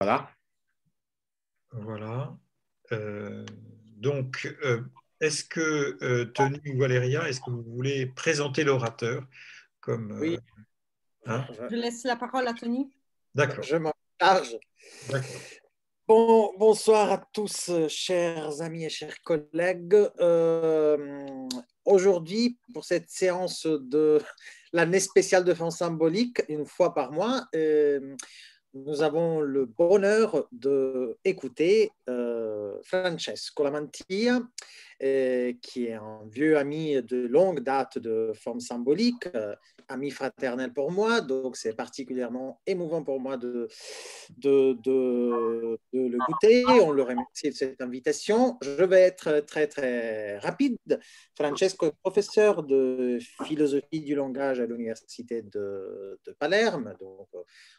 Voilà. Voilà. Donc, est-ce que Tony ou Valéria, est-ce que vous voulez présenter l'orateur comme Oui, hein? Je laisse la parole à Tony. D'accord, je m'en charge. d'accord. Bonsoir à tous, chers amis et chers collègues. Aujourd'hui, pour cette séance de l'année spéciale de fonds symbolique, une fois par mois, nous avons le bonheur d'écouter Francesco Lamantia, qui est un vieux ami de longue date de forme symbolique, ami fraternel pour moi, donc c'est particulièrement émouvant pour moi de le goûter. On le remercie de cette invitation. Je vais être très, très rapide. Francesco est professeur de philosophie du langage à l'université de Palerme, donc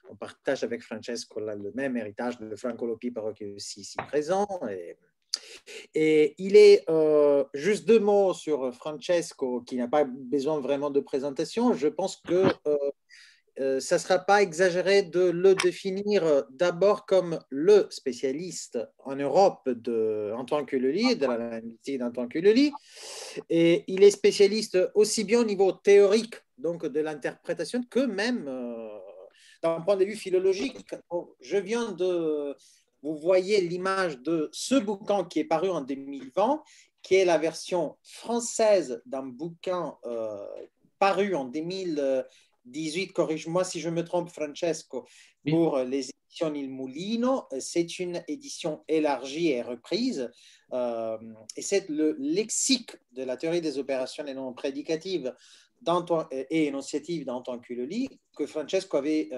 on partage avec Francesco le même héritage de Franco Lopiparo qui est aussi ici présent. Et il est, juste deux mots sur Francesco, qui n'a pas besoin vraiment de présentation. Je pense que ça ne sera pas exagéré de le définir d'abord comme le spécialiste en Europe d'Antoine Cullely, de la linguistique d'Antoine Cullely. Et il est spécialiste aussi bien au niveau théorique, donc de l'interprétation, que même d'un point de vue philologique. Je viens de... Vous voyez l'image de ce bouquin qui est paru en 2020, qui est la version française d'un bouquin paru en 2018, corrige-moi si je me trompe, Francesco, pour les éditions Il Mulino. C'est une édition élargie et reprise. Et c'est le lexique de la théorie des opérations et non prédicatives et énonciatives d'Antoine Cullely que Francesco avait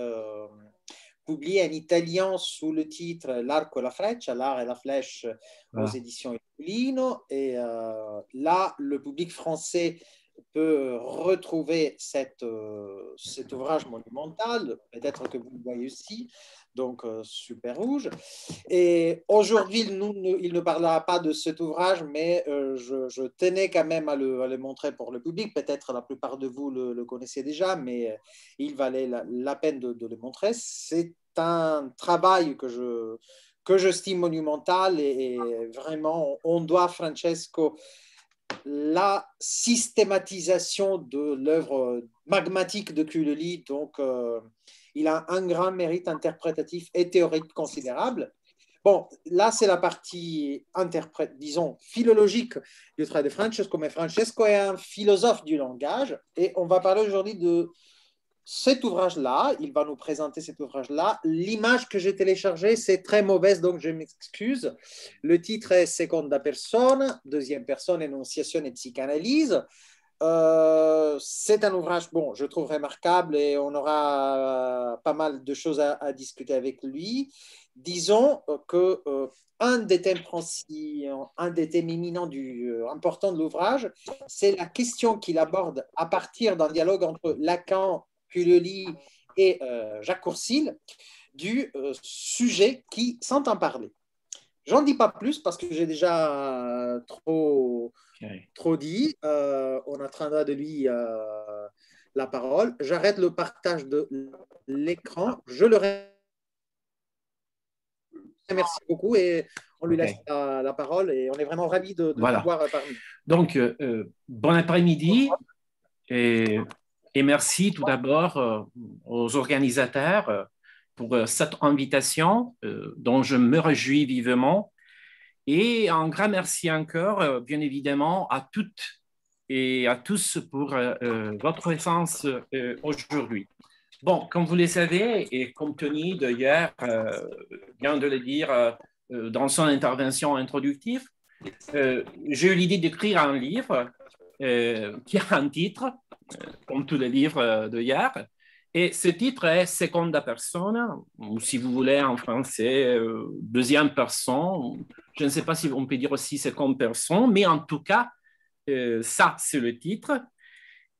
publié en italien sous le titre L'arco e la freccia, l'art et la flèche aux éditions Il Mulino. Et là, le public français peut retrouver cet ouvrage monumental, peut-être que vous le voyez aussi, donc super rouge. Et aujourd'hui, il ne parlera pas de cet ouvrage, mais je tenais quand même à le montrer pour le public. Peut-être la plupart de vous le connaissez déjà, mais il valait la peine de le montrer. C'est un travail que j'estime monumental et vraiment, on doit à Francesco la systématisation de l'œuvre magmatique de Cullely. Donc, il a un grand mérite interprétatif et théorique considérable. Bon, là, c'est la partie disons, philologique du travail de Francesco, mais Francesco est un philosophe du langage et on va parler aujourd'hui de cet ouvrage-là. Il va nous présenter cet ouvrage-là. L'image que j'ai téléchargée, c'est très mauvaise, donc je m'excuse. Le titre est Seconda persona, deuxième personne, énonciation et psychanalyse. C'est un ouvrage, bon, je trouve remarquable et on aura pas mal de choses à discuter avec lui. Disons que un des thèmes éminents important de l'ouvrage, c'est la question qu'il aborde à partir d'un dialogue entre Lacan, Cullely et Jacques Courcil du sujet qui s'entend parler. J'en dis pas plus parce que j'ai déjà trop dit. On attendra de lui la parole. J'arrête le partage de l'écran. Je le remercie beaucoup et on lui laisse la parole et on est vraiment ravis de pouvoir parler. Donc, bon après-midi et merci tout d'abord aux organisateurs pour cette invitation dont je me réjouis vivement. Et un grand merci encore, bien évidemment, à toutes et à tous pour votre présence aujourd'hui. Bon, comme vous le savez, et comme Tony d'ailleurs vient de le dire dans son intervention introductive, j'ai eu l'idée d'écrire un livre qui a un titre, comme tous les livres d'hier. Et ce titre est Seconda persona, ou si vous voulez en français, deuxième personne. Je ne sais pas si on peut dire aussi seconde personne, mais en tout cas, ça, c'est le titre.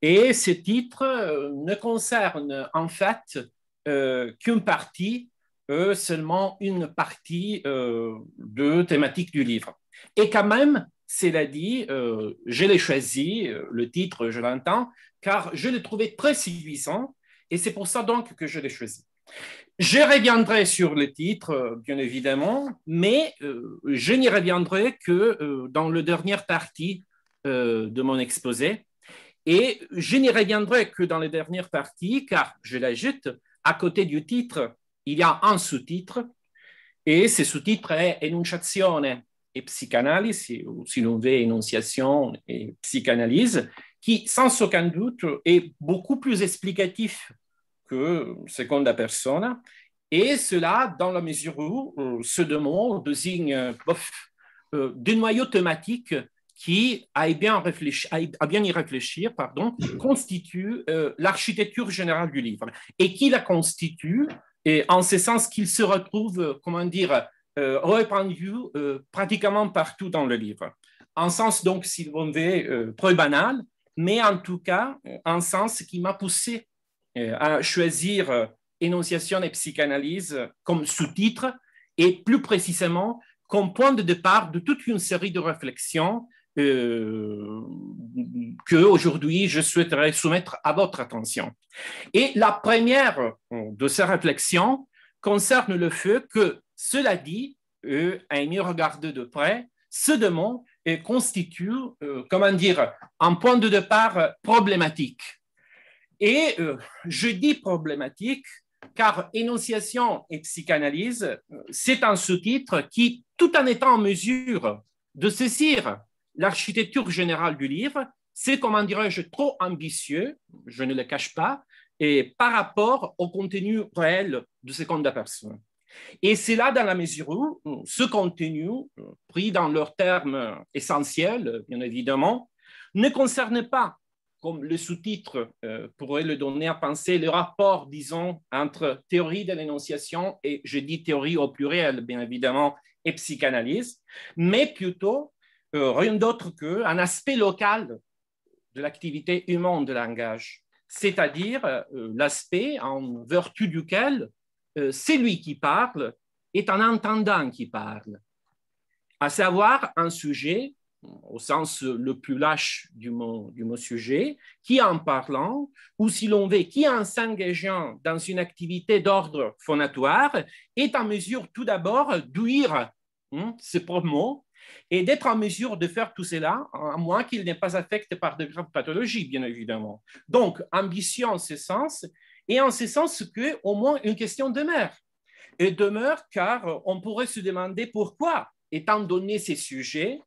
Et ce titre ne concerne en fait qu'une partie, seulement une partie de thématique du livre. Et quand même, cela dit, je l'ai choisi, le titre, je l'entends, car je l'ai trouvé très séduisant, et c'est pour ça donc que je l'ai choisi. Je reviendrai sur le titre, bien évidemment, mais je n'y reviendrai que dans la dernière partie de mon exposé. Et je n'y reviendrai que dans les dernières parties, car, je l'ajoute, à côté du titre, il y a un sous-titre, et ce sous-titre est Enunciazione et Psychanalyse, ou si l'on veut, énonciation et psychanalyse, qui, sans aucun doute, est beaucoup plus explicatif que seconda persona, et cela dans la mesure où ce deux mots désigne de noyau thématique qui, à bien y réfléchir, constitue l'architecture générale du livre, et qui la constitue, et en ce sens qu'il se retrouve, répandu pratiquement partout dans le livre. En sens, donc, si on veut, très banal, mais en tout cas, un sens qui m'a poussé à choisir énonciation et psychanalyse comme sous-titre, et plus précisément comme point de départ de toute une série de réflexions qu'aujourd'hui je souhaiterais soumettre à votre attention. Et la première de ces réflexions concerne le fait que, cela dit, à mieux regarder de près, ce démon constitue, un point de départ problématique. Et je dis problématique car énonciation et psychanalyse, c'est un sous-titre qui, tout en étant en mesure de saisir l'architecture générale du livre, c'est, comment dirais-je, trop ambitieux, je ne le cache pas, et par rapport au contenu réel de seconda personne. Et c'est là dans la mesure où ce contenu, pris dans leurs termes essentiels, bien évidemment, ne concerne pas, comme le sous-titre pourrait le donner à penser, le rapport, disons, entre théorie de l'énonciation, et je dis théorie au pluriel, bien évidemment, et psychanalyse, mais plutôt rien d'autre qu'un aspect local de l'activité humaine de langage, c'est-à-dire l'aspect en vertu duquel celui qui parle est un entendant qui parle, à savoir un sujet, au sens le plus lâche du mot sujet, qui en parlant, ou si l'on veut, qui en s'engageant dans une activité d'ordre phonatoire, est en mesure tout d'abord d'ouïr ses propres mots et d'être en mesure de faire tout cela, à moins qu'il n'ait pas affecté par de graves pathologies, bien évidemment. Donc, ambition en ce sens, et en ce sens qu'au moins une question demeure. Et demeure car on pourrait se demander pourquoi, étant donné ces sujets,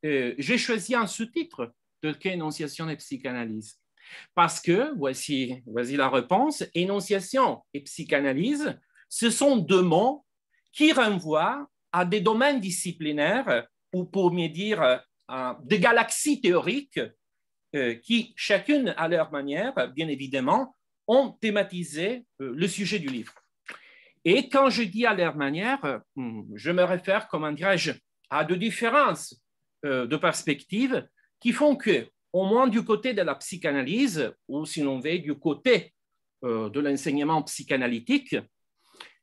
j'ai choisi un sous-titre de énonciation et psychanalyse. Parce que, voici la réponse, énonciation et psychanalyse, ce sont deux mots qui renvoient à des domaines disciplinaires, ou pour mieux dire, des galaxies théoriques qui, chacune à leur manière, bien évidemment, ont thématisé le sujet du livre. Et quand je dis à leur manière, je me réfère, comment dirais-je, à de différences de perspectives qui font que, au moins du côté de la psychanalyse, ou si l'on veut, du côté de l'enseignement psychanalytique,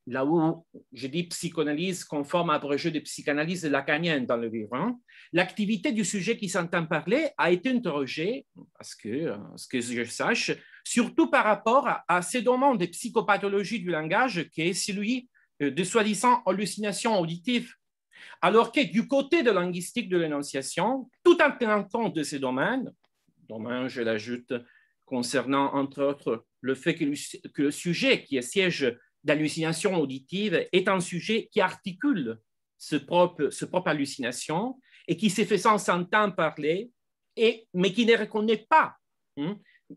là où je dis psychanalyse conforme à abrégé de psychanalyse lacanienne dans le livre, l'activité du sujet qui s'entend parler a été interrogée, parce que, ce que je sache, surtout par rapport à ces domaines de psychopathologie du langage qui est celui de soi-disant hallucinations auditives. Alors que du côté de linguistique de l'énonciation, tout en tenant compte de ces domaines, je l'ajoute, concernant entre autres le fait que le sujet qui est siège d'hallucination auditive est un sujet qui articule ce propre hallucination et qui se fait s'entendre parler, mais qui ne reconnaît pas,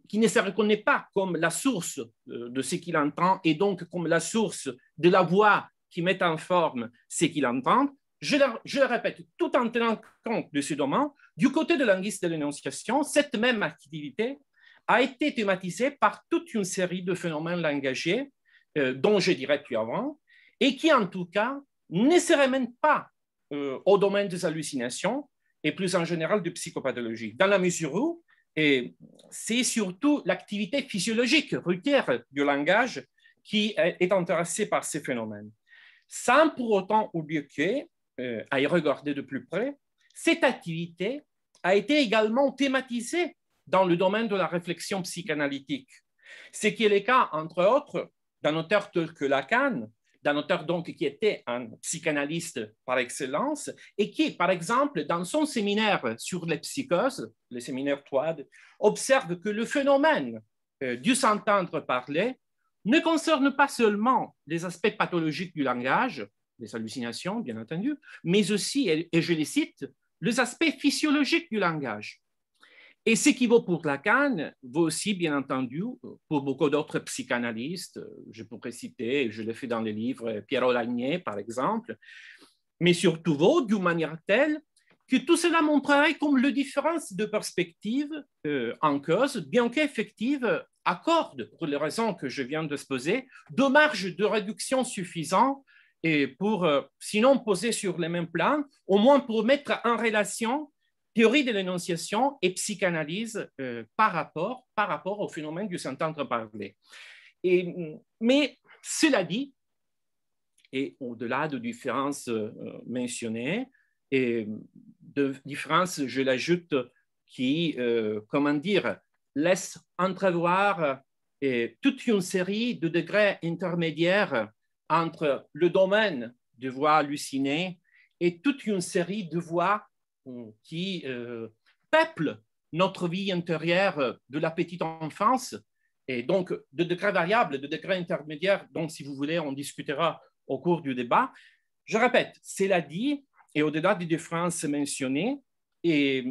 qui ne se reconnaît pas comme la source de ce qu'il entend et donc comme la source de la voix qui met en forme ce qu'il entend. Je le répète, tout en tenant compte de ce domaine, du côté de linguiste de l'énonciation, cette même activité a été thématisée par toute une série de phénomènes langagiers dont je dirais plus avant, et qui en tout cas ne se ramènent pas au domaine des hallucinations et plus en général de psychopathologie, dans la mesure où c'est surtout l'activité physiologique routière du langage qui est intéressée par ces phénomènes, sans pour autant oublier que, à y regarder de plus près, cette activité a été également thématisée dans le domaine de la réflexion psychanalytique, ce qui est le cas, entre autres, d'un auteur tel que Lacan, d'un auteur donc qui était un psychanalyste par excellence et qui, par exemple, dans son séminaire sur les psychoses, le séminaire Toide, observe que le phénomène du s'entendre parler ne concerne pas seulement les aspects pathologiques du langage, les hallucinations, bien entendu, mais aussi, et je les cite, les aspects physiologiques du langage. Et ce qui vaut pour Lacan vaut aussi, bien entendu, pour beaucoup d'autres psychanalystes. Je pourrais citer, je l'ai fait dans les livres, Pierre Lagné, par exemple, mais surtout vaut d'une manière telle que tout cela montrerait comme la différence de perspective en cause, bien qu'effective, accorde, pour les raisons que je viens de exposer, deux marges de réduction suffisantes et pour, sinon poser sur les mêmes plans, au moins pour mettre en relation théorie de l'énonciation et psychanalyse par rapport au phénomène du s'entendre parler. Mais cela dit, et au-delà de différences mentionnées, et de différences, je l'ajoute, qui, comment dire, laissent entrevoir toute une série de degrés intermédiaires entre le domaine de voix hallucinées et toute une série de voix qui peuplent notre vie intérieure de la petite enfance, et donc de degrés variables, de degrés intermédiaires, dont, si vous voulez, on discutera au cours du débat. Je répète, cela dit, et au-delà des différences mentionnées, et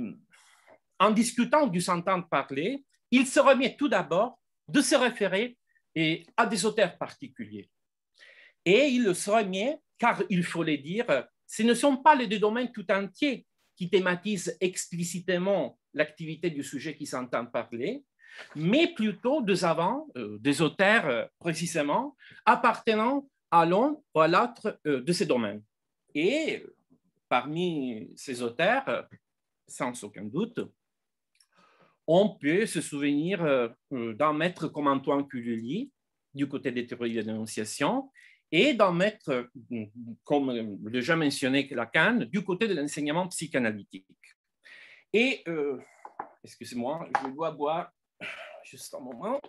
en discutant du s'entendre parler, il se remet tout d'abord de se référer à des auteurs particuliers. Et il se remet, car il faut le dire, ce ne sont pas les deux domaines tout entiers qui thématisent explicitement l'activité du sujet qui s'entend parler, mais plutôt des avants, des auteurs précisément, appartenant à l'un ou à l'autre de ces domaines. Et parmi ces auteurs, sans aucun doute, on peut se souvenir d'un maître comme Antoine Culluli, du côté des théories de l'énonciation, et d'un maître, comme déjà mentionné Lacan, du côté de l'enseignement psychanalytique. Et, excusez-moi, je dois boire juste un moment.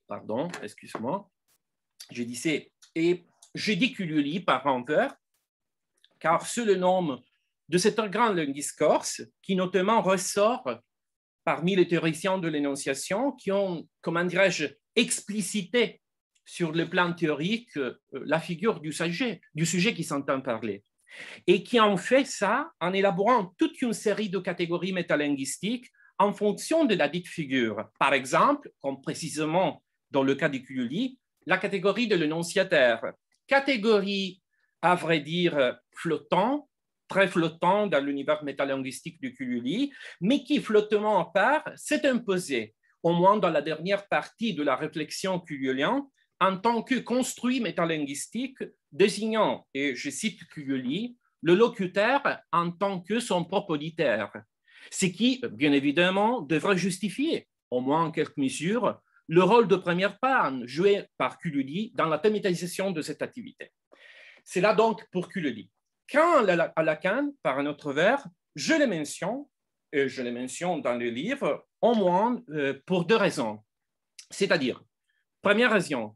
Pardon, excuse-moi. Je disais, et je dis Culluli par rancœur, car c'est le nom de cet grand linguiste corse qui notamment ressort parmi les théoriciens de l'énonciation qui ont, comment dirais-je, explicité sur le plan théorique la figure du sujet qui s'entend parler, et qui ont fait ça en élaborant toute une série de catégories métalinguistiques en fonction de la dite figure. Par exemple, comme précisément dans le cas de Culluli, la catégorie de l'énonciateur, catégorie, à vrai dire, flottant, très flottant dans l'univers métalinguistique de Culluli, mais qui, flottement à part, s'est imposé, au moins dans la dernière partie de la réflexion cullulienne, en tant que construit métalinguistique, désignant, et je cite Culluli, le locuteur en tant que son propre auditeur, ce qui, bien évidemment, devrait justifier, au moins en quelque mesure, le rôle de première part joué par Culluli dans la thématisation de cette activité. C'est là donc pour Culluli. Quand à Lacan, par un autre vers, je le mentionne dans le livre, au moins pour deux raisons. C'est-à-dire, première raison,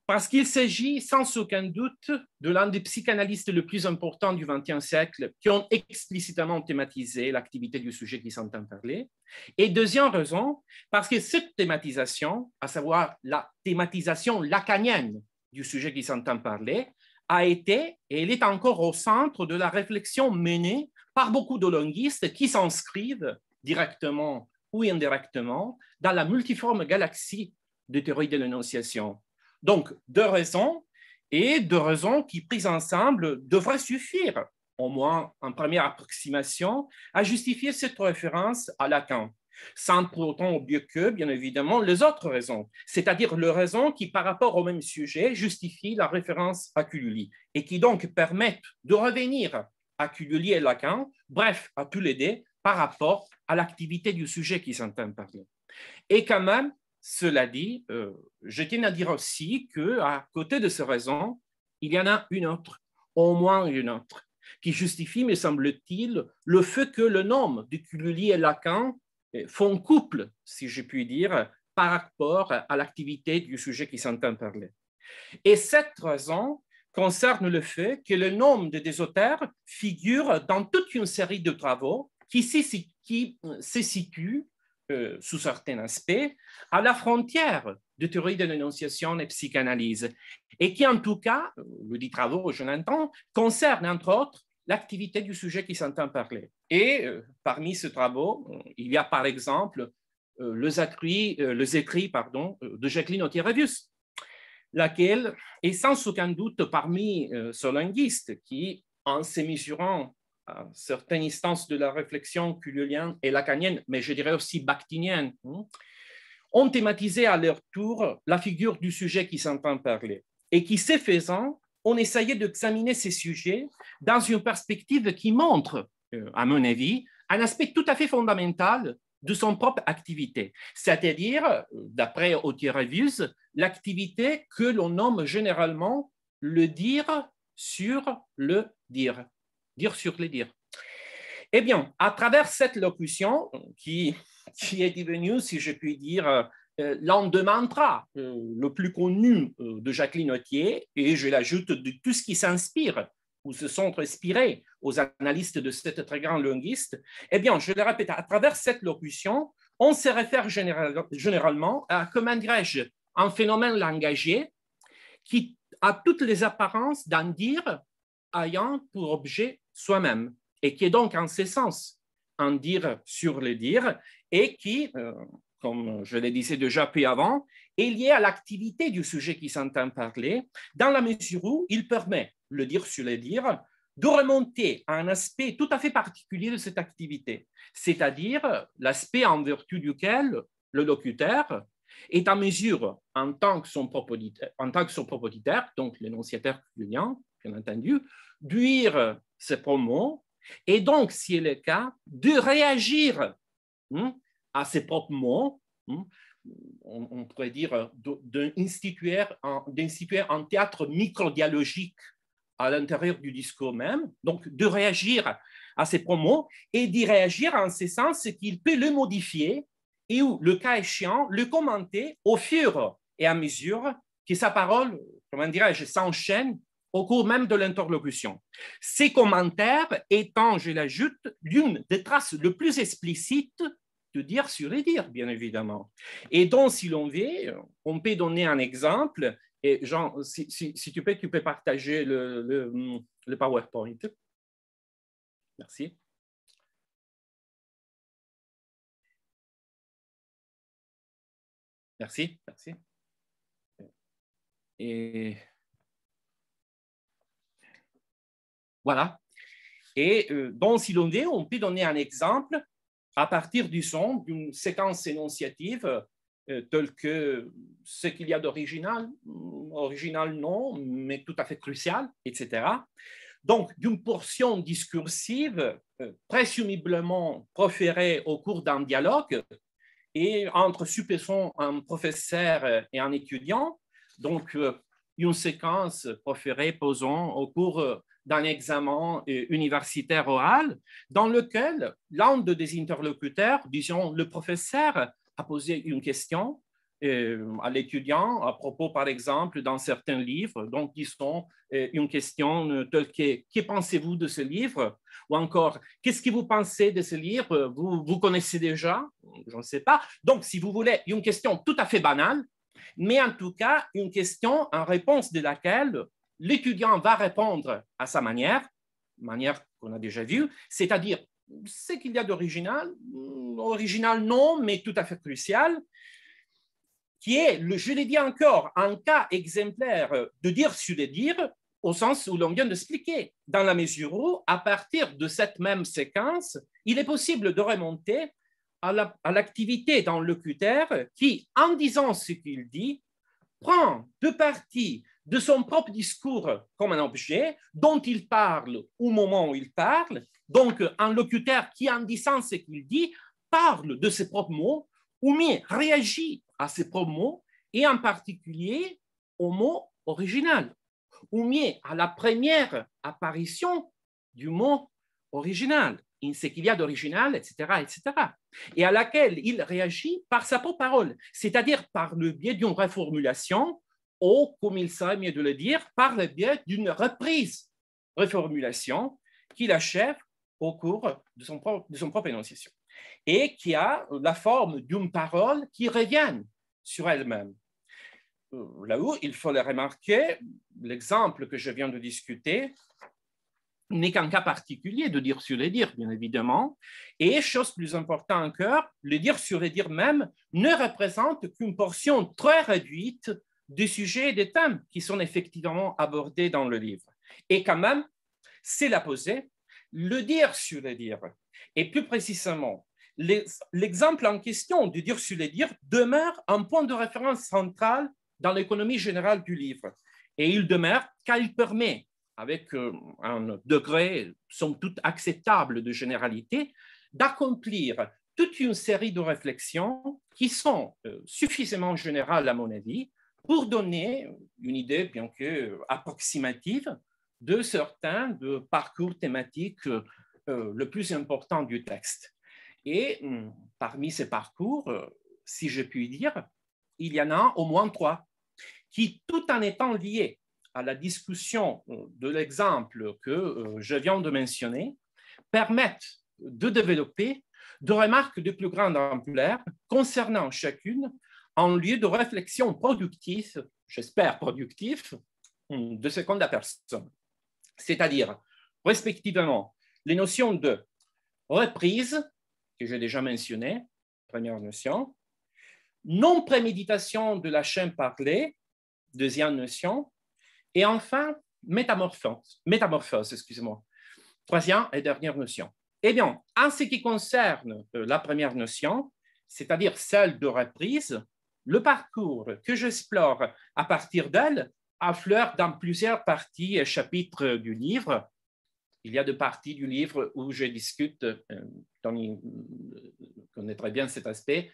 parce qu'il s'agit sans aucun doute de l'un des psychanalystes les plus importants du XXe siècle qui ont explicitement thématisé l'activité du sujet qui s'entend parler. Et deuxième raison, parce que cette thématisation, à savoir la thématisation lacanienne du sujet qui s'entend parler, a été et elle est encore au centre de la réflexion menée par beaucoup de linguistes qui s'inscrivent directement ou indirectement dans la multiforme galaxie de théorie de l'énonciation. Donc, deux raisons, et deux raisons qui, prises ensemble, devraient suffire, au moins en première approximation, à justifier cette référence à Lacan, sans pour autant oublier que, bien évidemment, les autres raisons, c'est-à-dire les raisons qui, par rapport au même sujet, justifient la référence à Culluli, et qui donc permettent de revenir à Culluli et Lacan, bref, à tous les deux, par rapport à l'activité du sujet qui s'entend parler. Et quand même, cela dit, je tiens à dire aussi qu'à côté de ces raisons, il y en a une autre, au moins une autre, qui justifie, me semble-t-il, le fait que le nom de Culluli et Lacan font couple, si je puis dire, par rapport à l'activité du sujet qui s'entend parler. Et cette raison concerne le fait que le nom des auteurs figure dans toute une série de travaux qui se situent, sous certains aspects, à la frontière de théorie de l'énonciation et psychanalyse, et qui, en tout cas, le dit travaux, je l'entends, concernent, entre autres, l'activité du sujet qui s'entend parler. Et parmi ces travaux, il y a par exemple les écrits de Jacqueline Autier-Rébus, laquelle est sans aucun doute parmi ces linguistes qui, en se mesurant à certaines instances de la réflexion cullienne et lacanienne, mais je dirais aussi bakhtinienne, ont thématisé à leur tour la figure du sujet qui s'entend parler et qui, ce faisant, ont essayé d'examiner ces sujets dans une perspective qui montre, à mon avis, un aspect tout à fait fondamental de son propre activité, c'est-à-dire, d'après Autier-Rébus, l'activité que l'on nomme généralement le dire sur le dire, dire sur le dire. Eh bien, à travers cette locution qui est devenue, si je puis dire, l'un des mantras le plus connu de Jacqueline Autier, et je l'ajoute de tout ce qui s'inspire ou se sont inspirés aux analystes de cette très grande linguiste, eh bien, je le répète, à travers cette locution, on se réfère généralement à, comment dirais-je, un phénomène langagier qui a toutes les apparences d'un dire ayant pour objet soi-même, et qui est donc en ce sens un dire sur le dire, et qui, comme je le disais déjà peu avant, est lié à l'activité du sujet qui s'entend parler, dans la mesure où il permet, le dire sur le dire, de remonter à un aspect tout à fait particulier de cette activité, c'est-à-dire l'aspect en vertu duquel le locuteur est en mesure, en tant que son propriétaire, donc l'énonciateur cullien, bien entendu, d'uire ses propres et donc, si c'est le cas, de réagir à ses propres mots, on pourrait dire d'instituer un théâtre microdialogique à l'intérieur du discours même, donc de réagir à ses propres mots et d'y réagir en ce sens qu'il peut le modifier et où, le cas échéant, le commenter au fur et à mesure que sa parole, comment dirais-je, s'enchaîne au cours même de l'interlocution. Ces commentaires étant, je l'ajoute, l'une des traces les plus explicites de dire sur les dires, bien évidemment. Et donc, si l'on veut, on peut donner un exemple. Et Jean, si tu peux partager le PowerPoint. Merci. Merci. Et voilà. Et donc, si l'on veut, on peut donner un exemple à partir du son d'une séquence énonciative telle que ce qu'il y a d'original, original non, mais tout à fait crucial, etc. Donc, d'une portion discursive présumablement proférée au cours d'un dialogue et entre, supposons, un professeur et un étudiant, donc une séquence proférée, posons, au cours d'un examen universitaire oral, dans lequel l'un des interlocuteurs, disons le professeur, a posé une question à l'étudiant à propos, par exemple, dans certains livres, donc disons une question telle que pensez-vous de ce livre? Ou encore, qu'est-ce que vous pensez de ce livre? Vous connaissez déjà? Je ne sais pas. Donc, si vous voulez, une question tout à fait banale, mais en tout cas, une question en réponse de laquelle l'étudiant va répondre à sa manière qu'on a déjà vue, c'est-à-dire ce qu'il y a d'original, original non, mais tout à fait crucial, qui est, je l'ai dit encore, un cas exemplaire de dire sur les dires, au sens où l'on vient d'expliquer, dans la mesure où, à partir de cette même séquence, il est possible de remonter à l'activité d'un locuteur qui, en disant ce qu'il dit, prend de partie de son propre discours comme un objet dont il parle au moment où il parle, donc un locuteur qui, en disant ce qu'il dit, parle de ses propres mots ou mieux réagit à ses propres mots et en particulier au mot original, ou mieux à la première apparition du mot original, in ce qu'il y a d'original, etc., etc., et à laquelle il réagit par sa propre parole, c'est-à-dire par le biais d'une reformulation, ou, comme il serait mieux de le dire, par le biais d'une reprise, reformulation qu'il achève au cours de son propre énonciation, et qui a la forme d'une parole qui revient sur elle-même. Là où il faut le remarquer, l'exemple que je viens de discuter n'est qu'un cas particulier de dire sur les dires, bien évidemment, et chose plus importante encore, le dire sur les dires même ne représente qu'une portion très réduite des sujets et des thèmes qui sont effectivement abordés dans le livre. Et quand même, c'est la poser, le dire sur les dires, et plus précisément, l'exemple en question du dire sur les dires demeure un point de référence central dans l'économie générale du livre. Et il demeure car il permet, avec un degré somme toute acceptable de généralité, d'accomplir toute une série de réflexions qui sont suffisamment générales, à mon avis, pour donner une idée, bien que approximative, de certains de parcours thématiques le plus important du texte. Et parmi ces parcours, si je puis dire, il y en a au moins 3 qui, tout en étant liés à la discussion de l'exemple que je viens de mentionner, permettent de développer de remarques de plus grande ampleur concernant chacune un lieu de réflexion productif, j'espère productif, de seconde personne. C'est-à-dire, respectivement, les notions de reprise, que j'ai déjà mentionné, première notion, non-préméditation de la chaîne parlée, deuxième notion, et enfin, métamorphose, excusez-moi, troisième et dernière notion. Eh bien, en ce qui concerne la première notion, c'est-à-dire celle de reprise, le parcours que j'explore à partir d'elle affleure dans plusieurs parties et chapitres du livre. Il y a 2 parties du livre où je discute, Tony connaît très bien cet aspect,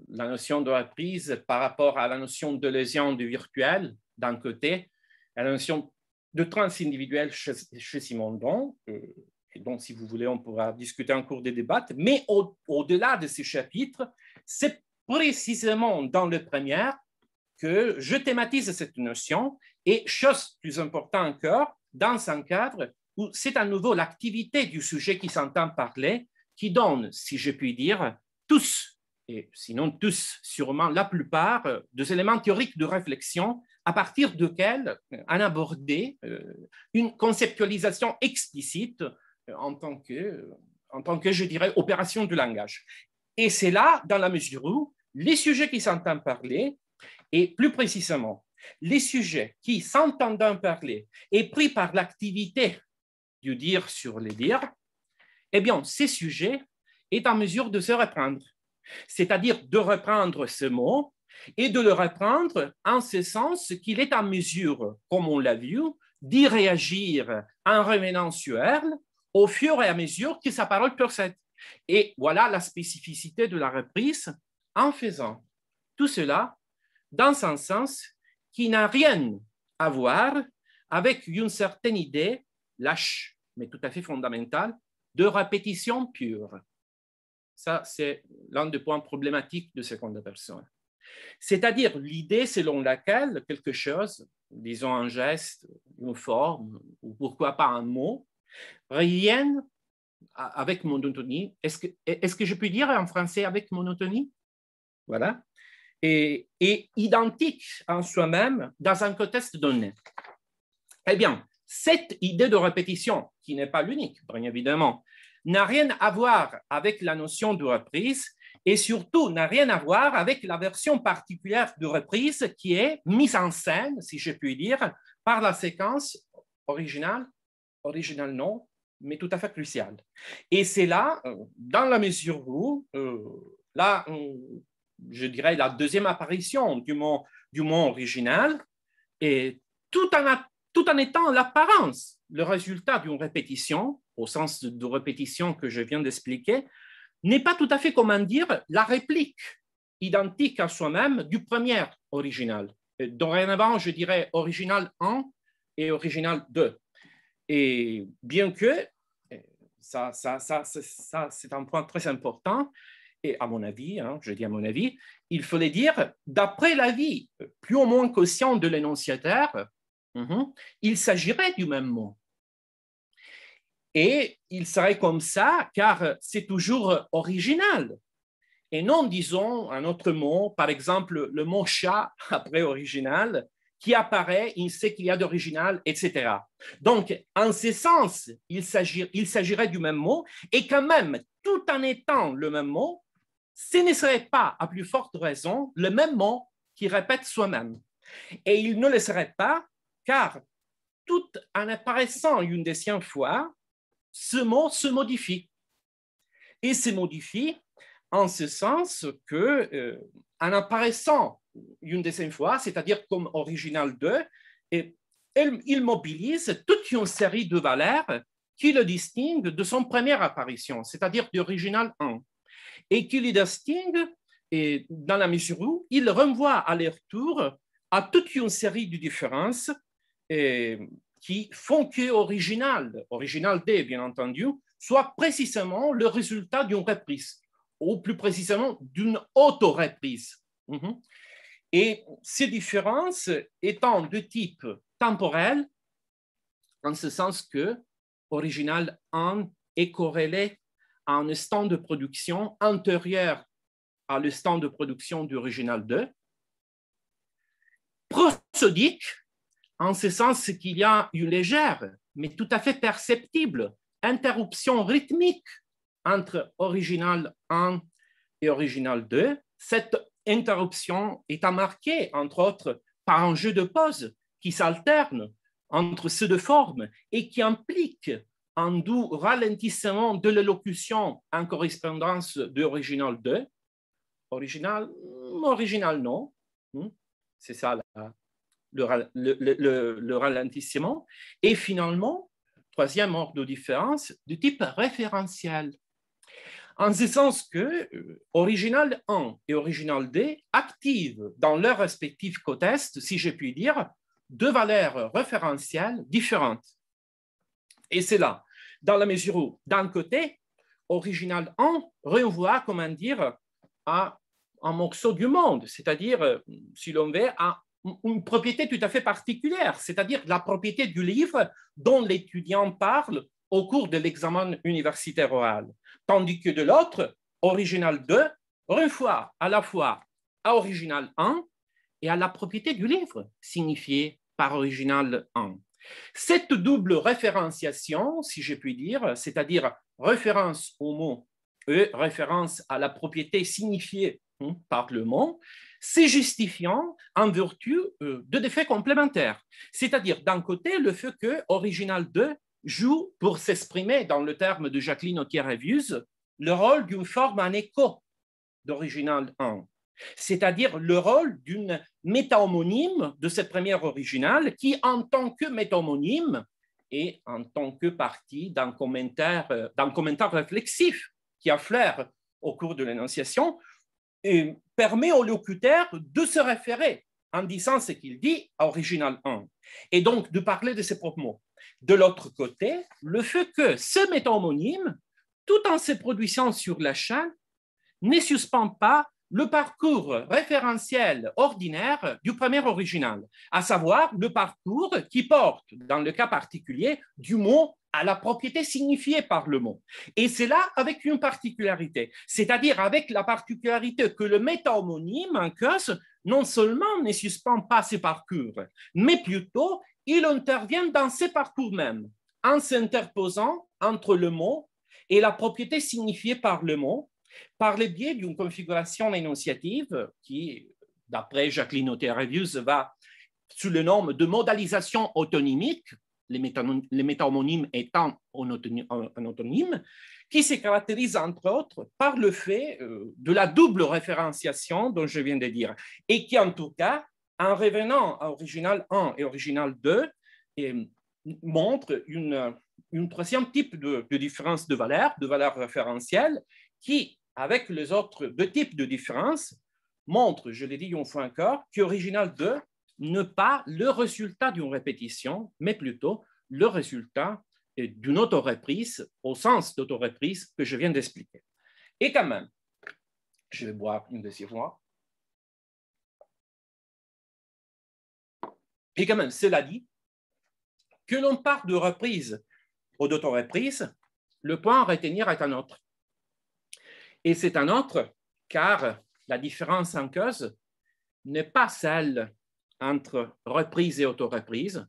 la notion de reprise par rapport à la notion de lésion du virtuel d'un côté, à la notion de transindividuel chez Simondon, et donc si vous voulez on pourra discuter en cours des débats, mais au-delà de ces chapitres, c'est précisément dans le premier que je thématise cette notion et, chose plus importante encore, dans un cadre où c'est à nouveau l'activité du sujet qui s'entend parler qui donne, si je puis dire, tous, et sinon tous, sûrement la plupart, des éléments théoriques de réflexion à partir desquels en aborder une conceptualisation explicite en tant que, je dirais, opération du langage. Et c'est là, dans la mesure où les sujets qui s'entendent parler, et plus précisément, les sujets qui, s'entendant parler, est pris par l'activité du dire sur les dires, eh bien, ces sujets est en mesure de se reprendre, c'est-à-dire de reprendre ce mot et de le reprendre en ce sens qu'il est en mesure, comme on l'a vu, d'y réagir en revenant sur elle au fur et à mesure que sa parole procède. Et voilà la spécificité de la reprise en faisant tout cela dans un sens qui n'a rien à voir avec une certaine idée lâche, mais tout à fait fondamentale, de répétition pure. Ça, c'est l'un des points problématiques de seconde personne. C'est-à-dire l'idée selon laquelle quelque chose, disons un geste, une forme, ou pourquoi pas un mot, revienne avec monotonie. Est-ce que je peux dire en français avec monotonie? Voilà. Et identique en soi-même dans un contexte donné. Eh bien, cette idée de répétition, qui n'est pas l'unique, bien évidemment, n'a rien à voir avec la notion de reprise et surtout n'a rien à voir avec la version particulière de reprise qui est mise en scène, si je puis dire, par la séquence originale non, mais tout à fait cruciale. Et c'est là, dans la mesure où, là, je dirais, la deuxième apparition du mot original, et tout en étant l'apparence, le résultat d'une répétition, au sens de répétition que je viens d'expliquer, n'est pas tout à fait, comment dire, la réplique identique à soi-même du premier original. Dorénavant, je dirais original 1, et original 2. Et bien que, ça c'est un point très important, et à mon avis, je dis à mon avis, il fallait dire, d'après l'avis plus ou moins conscient de l'énonciateur, il s'agirait du même mot. Et il serait comme ça, car c'est toujours original. Et non, disons, un autre mot, par exemple, le mot chat après original, qui apparaît, il sait qu'il y a d'original, etc. Donc, en ce sens, il s'agirait du même mot, et quand même, tout en étant le même mot, ce ne serait pas, à plus forte raison, le même mot qui répète soi-même. Et il ne le serait pas, car tout en apparaissant une deuxième fois, ce mot se modifie. Et se modifie en ce sens que, en apparaissant une deuxième fois, c'est-à-dire comme original 2, il mobilise toute une série de valeurs qui le distinguent de son première apparition, c'est-à-dire d'original 1, et qui le distingue dans la mesure où il renvoie à leur tour à toute une série de différences qui font que original D, bien entendu, soit précisément le résultat d'une reprise, ou plus précisément d'une auto-reprise. Et ces différences étant de type temporel, en ce sens que original 1 est corrélé à un stand de production antérieur à le stand de production d'original 2, prosodique, en ce sens qu'il y a une légère, mais tout à fait perceptible, interruption rythmique entre original 1 et original 2. Cette interruption est marquée, entre autres, par un jeu de pauses qui s'alterne entre ces deux formes et qui implique un doux ralentissement de l'élocution en correspondance d'original 2. Original non. C'est ça le ralentissement. Et finalement, troisième ordre de différence, de type référentiel. En ce sens que original 1 et original 2 activent dans leurs respectifs cotests, si je puis dire, deux valeurs référentielles différentes. Et c'est là, dans la mesure où, d'un côté, original 1 renvoie, comment dire, à un morceau du monde, c'est-à-dire, si l'on veut, à une propriété tout à fait particulière, c'est-à-dire la propriété du livre dont l'étudiant parle au cours de l'examen universitaire oral. Tandis que de l'autre, original 2 renvoie à la fois à original 1 et à la propriété du livre signifiée par original 1. Cette double référenciation, si je puis dire, c'est-à-dire référence au mot et référence à la propriété signifiée par le mot, c'est justifiant en vertu de des faits complémentaires. C'est-à-dire, d'un côté, le fait que original 2 joue, pour s'exprimer dans le terme de Jacqueline Occhier-Révius, le rôle d'une forme en écho d'original 1, c'est-à-dire le rôle d'une métahomonyme de cette première originale qui, en tant que métahomonyme et en tant que partie d'un commentaire réflexif qui affleure au cours de l'énonciation, permet au locuteur de se référer en disant ce qu'il dit à original 1 et donc de parler de ses propres mots. De l'autre côté, le fait que ce métahomonyme, tout en se produisant sur la chaîne, ne suspend pas le parcours référentiel ordinaire du premier original, à savoir le parcours qui porte, dans le cas particulier, du mot à la propriété signifiée par le mot. Et c'est là avec une particularité, c'est-à-dire avec la particularité que le métahomonyme en cause non seulement ne suspend pas ces parcours, mais plutôt il intervient dans ces parcours même, en s'interposant entre le mot et la propriété signifiée par le mot, par le biais d'une configuration énonciative qui, d'après Jacqueline Occhier-Révius, va sous le nom de modalisation autonymique, les métahomonymes étant un autonyme, qui se caractérise entre autres par le fait de la double référenciation dont je viens de dire, et qui en tout cas, en revenant à original 1 et original 2, montre une troisième type de différence de valeur référentielle, qui, avec les autres deux types de différences, montre, je l'ai dit une fois encore, qu'original 2 ne pas le résultat d'une répétition, mais plutôt le résultat d'une autoréprise au sens d'autoréprise que je viens d'expliquer. Et quand même, je vais boire une deuxième fois. Et quand même, cela dit, que l'on parle de reprise ou d'autoréprise, le point à retenir est un autre. Et c'est un autre car la différence en cause n'est pas celle entre reprise et autoréprise,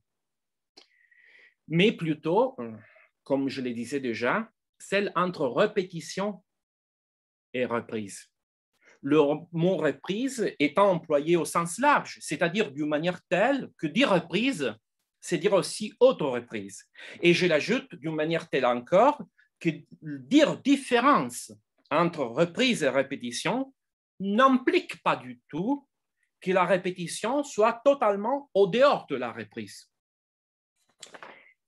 mais plutôt, comme je le disais déjà, celle entre répétition et reprise. Le mot reprise étant employé au sens large, c'est-à-dire d'une manière telle que dire reprise, c'est dire aussi autoréprise. Et je l'ajoute d'une manière telle encore que dire différence entre reprise et répétition n'implique pas du tout que la répétition soit totalement au dehors de la reprise.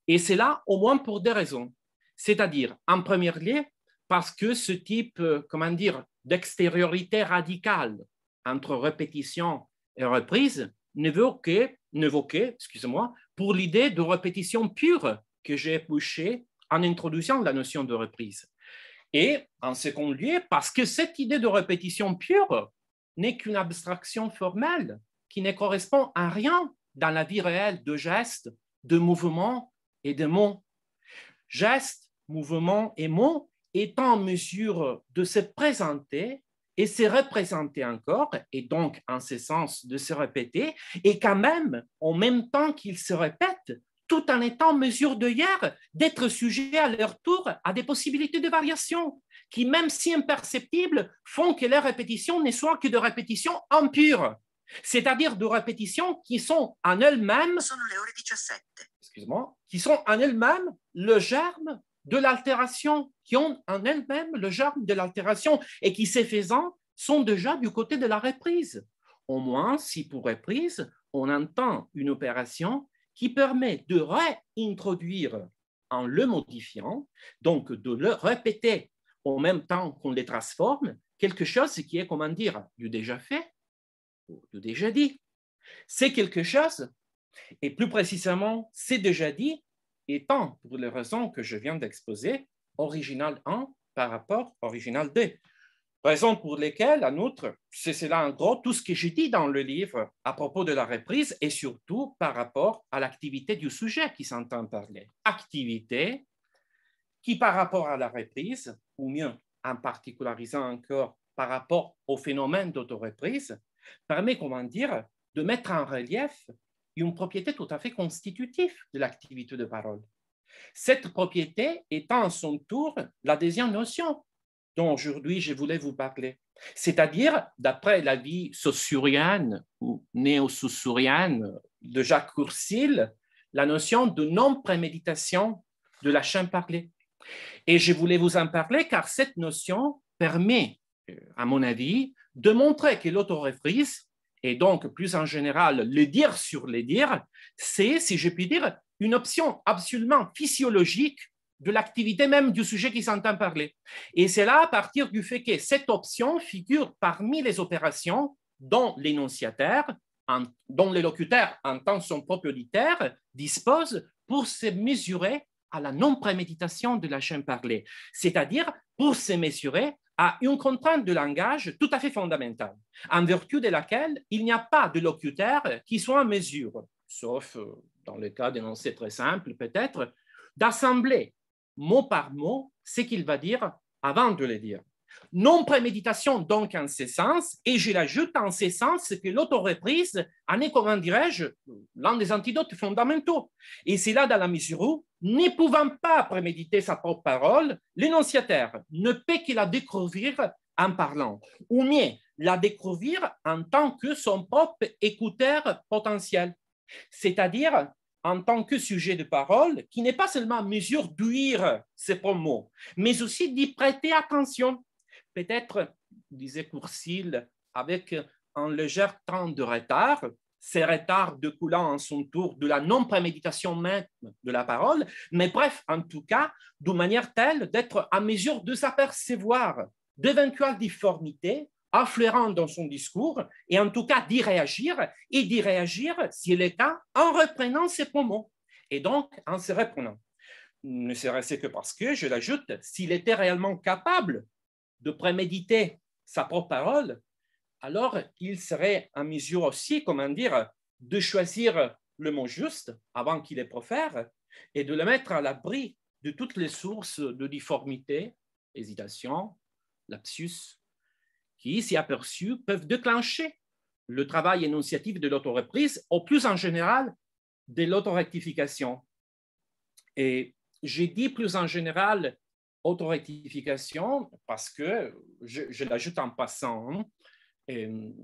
Et c'est là au moins pour deux raisons. C'est-à-dire, en premier lieu, parce que ce type, comment dire, d'extériorité radicale entre répétition et reprise n'évoquait, excusez-moi, pour l'idée de répétition pure que j'ai épluchée en introduisant la notion de reprise. Et en second lieu, parce que cette idée de répétition pure n'est qu'une abstraction formelle qui ne correspond à rien dans la vie réelle de gestes, de mouvements et de mots. Gestes, mouvements et mots étant en mesure de se présenter et se représenter encore, et donc en ce sens de se répéter, et quand même, en même temps qu'ils se répètent, tout en étant en mesure d'être sujets à leur tour à des possibilités de variation, qui, même si imperceptibles, font que les répétitions ne soient que de répétitions impures, c'est-à-dire de répétitions qui sont en elles-mêmes, qui sont en elles-mêmes le germe de l'altération, qui ont en elles-mêmes le germe de l'altération et qui, ces faisant, sont déjà du côté de la reprise. Au moins, si pour reprise, on entend une opération qui permet de réintroduire en le modifiant, donc de le répéter en même temps qu'on les transforme, quelque chose qui est, comment dire, du déjà fait ou du déjà dit. C'est quelque chose, et plus précisément, c'est déjà dit, étant, pour les raisons que je viens d'exposer, original 1 par rapport à original 2. Raison pour lesquelles, en outre, c'est cela en gros tout ce que j'ai dit dans le livre à propos de la reprise et surtout par rapport à l'activité du sujet qui s'entend parler. Activité qui, par rapport à la reprise, ou mieux, en particularisant encore par rapport au phénomène d'autoreprise, permet, comment dire, de mettre en relief une propriété tout à fait constitutive de l'activité de parole. Cette propriété étant à son tour la deuxième notion dont aujourd'hui je voulais vous parler, c'est-à-dire, d'après la vie saussurienne ou néo-saussurienne de Jacques Courcil, la notion de non-préméditation de la chaîne parlée. Et je voulais vous en parler car cette notion permet, à mon avis, de montrer que l'autoréprise, et donc plus en général le dire sur les dires, c'est, si je puis dire, une option absolument physiologique de l'activité même du sujet qui s'entend parler. Et c'est là à partir du fait que cette option figure parmi les opérations dont l'énonciataire, dont le locuteur en tant que son propre auditeur, dispose pour se mesurer à la non-préméditation de la chaîne parlée, c'est-à-dire pour se mesurer à une contrainte de langage tout à fait fondamentale, en vertu de laquelle il n'y a pas de locuteur qui soit en mesure, sauf dans le cas d'énoncés très simples peut-être, d'assembler mot par mot ce qu'il va dire avant de le dire. Non-préméditation donc en ce sens, et je l'ajoute en ce sens que l'autoréprise en est, comment dirais-je, l'un des antidotes fondamentaux. Et c'est là dans la mesure où, ne pouvant pas préméditer sa propre parole, l'énonciataire ne peut que la découvrir en parlant, ou mieux, la découvrir en tant que son propre écouteur potentiel, c'est-à-dire en tant que sujet de parole qui n'est pas seulement en mesure d'ouïr ses propres mots, mais aussi d'y prêter attention. Peut-être, disait Courcil, avec un léger temps de retard, ces retards découlant en son tour de la non-préméditation même de la parole, mais bref, en tout cas, d'une manière telle d'être en mesure de s'apercevoir d'éventuelles difformités affleurant dans son discours, et en tout cas d'y réagir, et d'y réagir, s'il est le cas, en reprenant ses propos, et donc en se reprenant. Ne serait-ce que parce que, je l'ajoute, s'il était réellement capable de préméditer sa propre parole, alors il serait en mesure aussi, comment dire, de choisir le mot juste avant qu'il le profère et de le mettre à l'abri de toutes les sources de difformité, hésitation, lapsus, qui, si aperçus, peuvent déclencher le travail énonciatif de l'autoreprise, ou plus en général, de l'autorectification. Et j'ai dit plus en général autorectification parce que, je l'ajoute en passant, il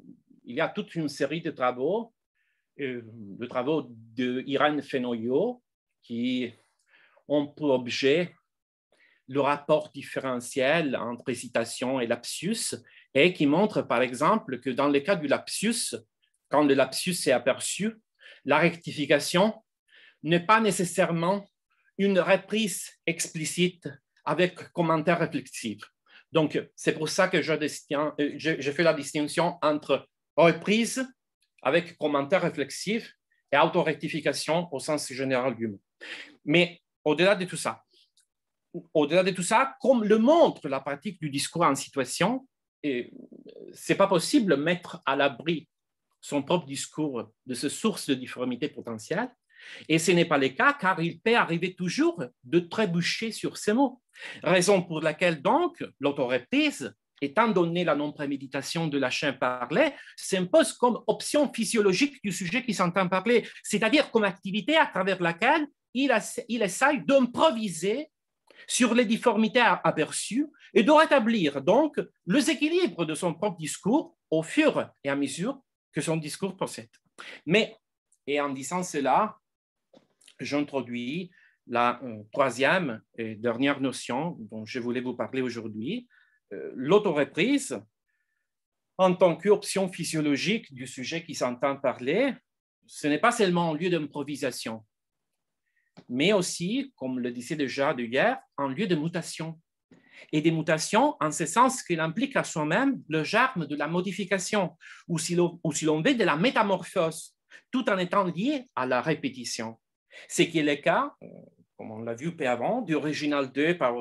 y a toute une série de travaux d'Irène Fenoglio qui ont pour objet le rapport différentiel entre hésitation et lapsus et qui montrent par exemple que dans le cas du lapsus, quand le lapsus est aperçu, la rectification n'est pas nécessairement une reprise explicite avec commentaire réflexif. Donc, c'est pour ça que je fais la distinction entre reprise avec commentaire réflexif et autorectification au sens général du mot. Mais au-delà de tout ça, comme le montre la pratique du discours en situation, ce n'est pas possible de mettre à l'abri son propre discours de ces sources de difformité potentielle. Et ce n'est pas le cas car il peut arriver toujours de trébucher sur ces mots. Raison pour laquelle donc l'autoreprise, étant donné la non-préméditation de la chaîne parlée, s'impose comme option physiologique du sujet qui s'entend parler, c'est-à-dire comme activité à travers laquelle il essaye d'improviser sur les difformités aperçues et de rétablir donc les équilibres de son propre discours au fur et à mesure que son discours procède. Mais, et en disant cela, j'introduis la troisième et dernière notion dont je voulais vous parler aujourd'hui, l'autoreprise en tant qu'option physiologique du sujet qui s'entend parler. Ce n'est pas seulement un lieu d'improvisation, mais aussi, comme le disait déjà hier, un lieu de mutation. Et des mutations en ce sens qu'il implique à soi-même le germe de la modification, ou si l'on veut, de la métamorphose, tout en étant lié à la répétition. Ce qui est le cas, comme on l'a vu peu avant, d'original 2 par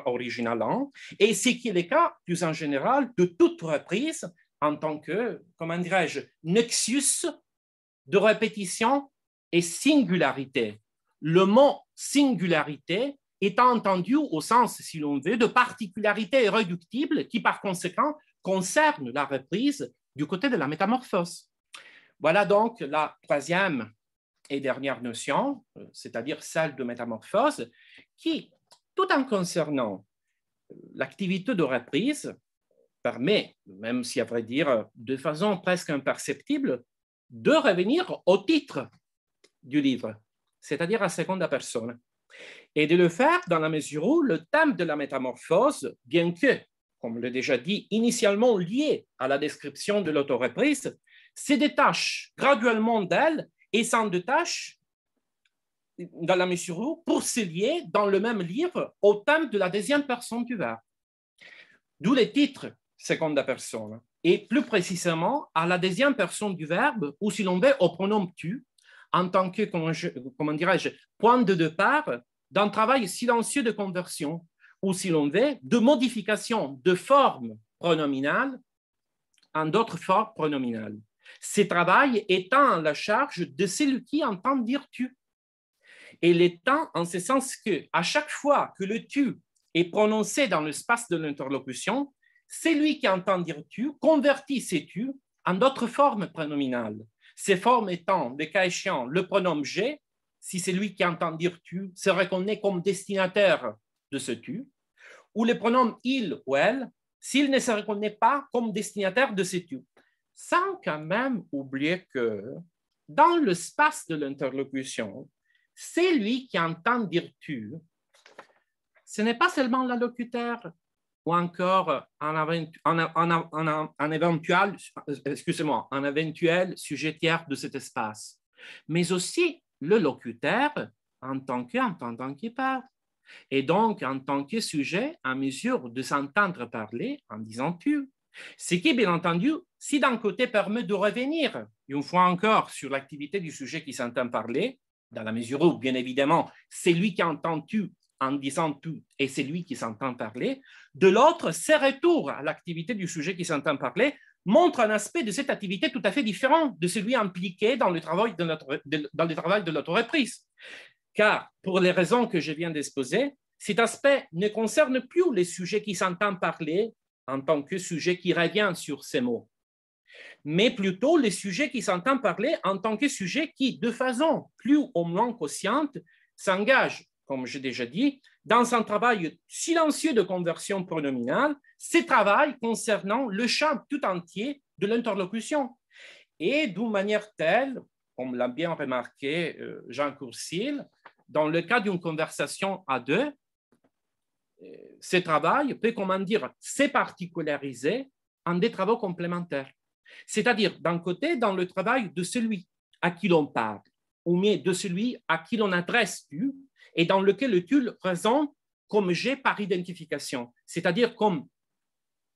original 1, et ce qui est le cas, plus en général, de toute reprise en tant que, comment dirais-je, nexus de répétition et singularité. Le mot singularité étant entendu au sens, si l'on veut, de particularité irréductible qui, par conséquent, concerne la reprise du côté de la métamorphose. Voilà donc la troisième et dernière notion, c'est-à-dire celle de métamorphose, qui, tout en concernant l'activité de reprise, permet, même si à vrai dire de façon presque imperceptible, de revenir au titre du livre, c'est-à-dire à seconde personne, et de le faire dans la mesure où le thème de la métamorphose, bien que, comme l'ai déjà dit, initialement lié à la description de l'autoreprise, se détache graduellement d'elle et s'en détache dans la mesure où, pour se lier dans le même livre au thème de la deuxième personne du verbe. D'où le titre seconde personne, et plus précisément à la deuxième personne du verbe, ou si l'on veut, au pronom tu, en tant que, comment dirais-je, point de départ d'un travail silencieux de conversion, ou si l'on veut, de modification de forme pronominale en d'autres formes pronominales. Ce travail étant à la charge de celui qui entend dire tu. Et l'étant en ce sens qu'à chaque fois que le tu est prononcé dans l'espace de l'interlocution, celui qui entend dire tu convertit ces tu en d'autres formes pronominales. Ces formes étant, le cas échéant, le pronom j'ai, si celui qui entend dire tu se reconnaît comme destinataire de ce tu, ou le pronom il ou elle, s'il ne se reconnaît pas comme destinataire de ce tu. Sans quand même oublier que dans l'espace de l'interlocution, celui qui entend dire tu, ce n'est pas seulement l'allocuteur ou encore un éventuel sujet tiers de cet espace, mais aussi le locuteur en tant qu'entendant qui parle, et donc en tant que sujet en mesure de s'entendre parler en disant tu. Ce qui, bien entendu, si d'un côté permet de revenir une fois encore sur l'activité du sujet qui s'entend parler, dans la mesure où, bien évidemment, c'est lui qui entend tu en disant tout et c'est lui qui s'entend parler, de l'autre, ces retours à l'activité du sujet qui s'entend parler montrent un aspect de cette activité tout à fait différent de celui impliqué dans le travail de l'auto-reprise. Car, pour les raisons que je viens d'exposer, cet aspect ne concerne plus les sujets qui s'entendent parler en tant que sujet qui revient sur ces mots, mais plutôt les sujets qui s'entendent parler en tant que sujet qui, de façon plus ou moins consciente, s'engagent, comme j'ai déjà dit, dans un travail silencieux de conversion pronominale, ce travail concernant le champ tout entier de l'interlocution. Et d'une manière telle, comme l'a bien remarqué Jean Courcil, dans le cas d'une conversation à deux, ce travail peut, comment dire, se particulariser en des travaux complémentaires. C'est-à-dire, d'un côté, dans le travail de celui à qui l'on parle, ou bien de celui à qui l'on adresse tu, et dans lequel le tu résonne comme j'ai par identification, c'est-à-dire comme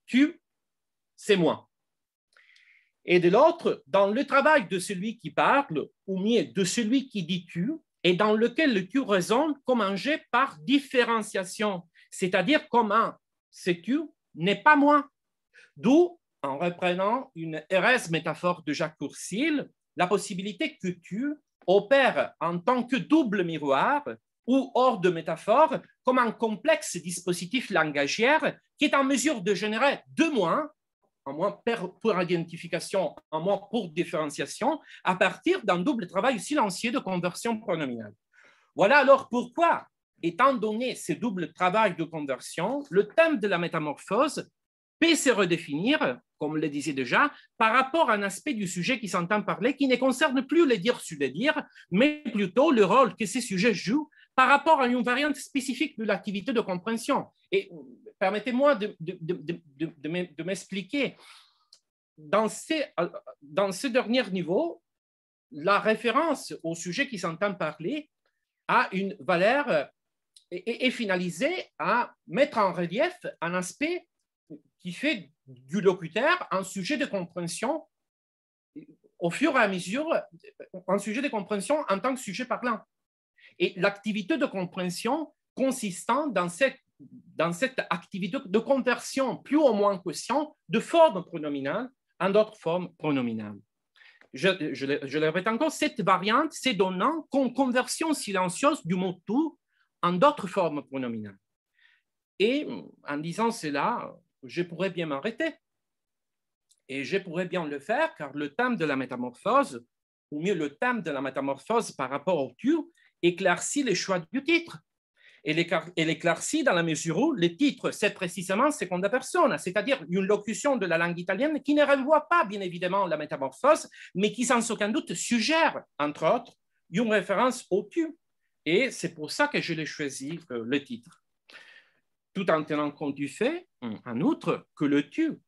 tu, c'est moi. Et de l'autre, dans le travail de celui qui parle, ou bien de celui qui dit tu, et dans lequel le tu résonne comme un j'ai par différenciation, c'est-à-dire comme un c'est tu n'est pas moi. D'où, en reprenant une heureuse métaphore de Jacques Courcil, la possibilité que tu opères en tant que double miroir ou hors de métaphore comme un complexe dispositif langagière qui est en mesure de générer deux moi, un moi pour identification, un moi pour différenciation, à partir d'un double travail silencieux de conversion pronominale. Voilà alors pourquoi, étant donné ce double travail de conversion, le thème de la métamorphose peut se redéfinir, comme le disait déjà, par rapport à un aspect du sujet qui s'entend parler, qui ne concerne plus les dires sur les dires, mais plutôt le rôle que ces sujets jouent par rapport à une variante spécifique de l'activité de compréhension. Et permettez-moi de m'expliquer. Dans ce dernier niveau, la référence au sujet qui s'entend parler a une valeur et finalisée à mettre en relief un aspect qui fait du locuteur un sujet de compréhension au fur et à mesure, un sujet de compréhension en tant que sujet parlant. Et l'activité de compréhension consistant dans cette activité de conversion plus ou moins quotient de formes pronominales en d'autres formes pronominales. Je le répète encore, cette variante s'est donnant comme conversion silencieuse du mot tout en d'autres formes pronominales. Et en disant cela, je pourrais bien m'arrêter. Et je pourrais bien le faire car le thème de la métamorphose, ou mieux le thème de la métamorphose par rapport au tu, éclaircit les choix du titre. Et l'éclaircit dans la mesure où le titre, c'est précisément seconda persona, c'est-à-dire une locution de la langue italienne qui ne renvoie pas, bien évidemment, la métamorphose, mais qui, sans aucun doute, suggère, entre autres, une référence au tu. Et c'est pour ça que je l'ai choisi, le titre. Tout en tenant compte du fait, en outre, que le tu,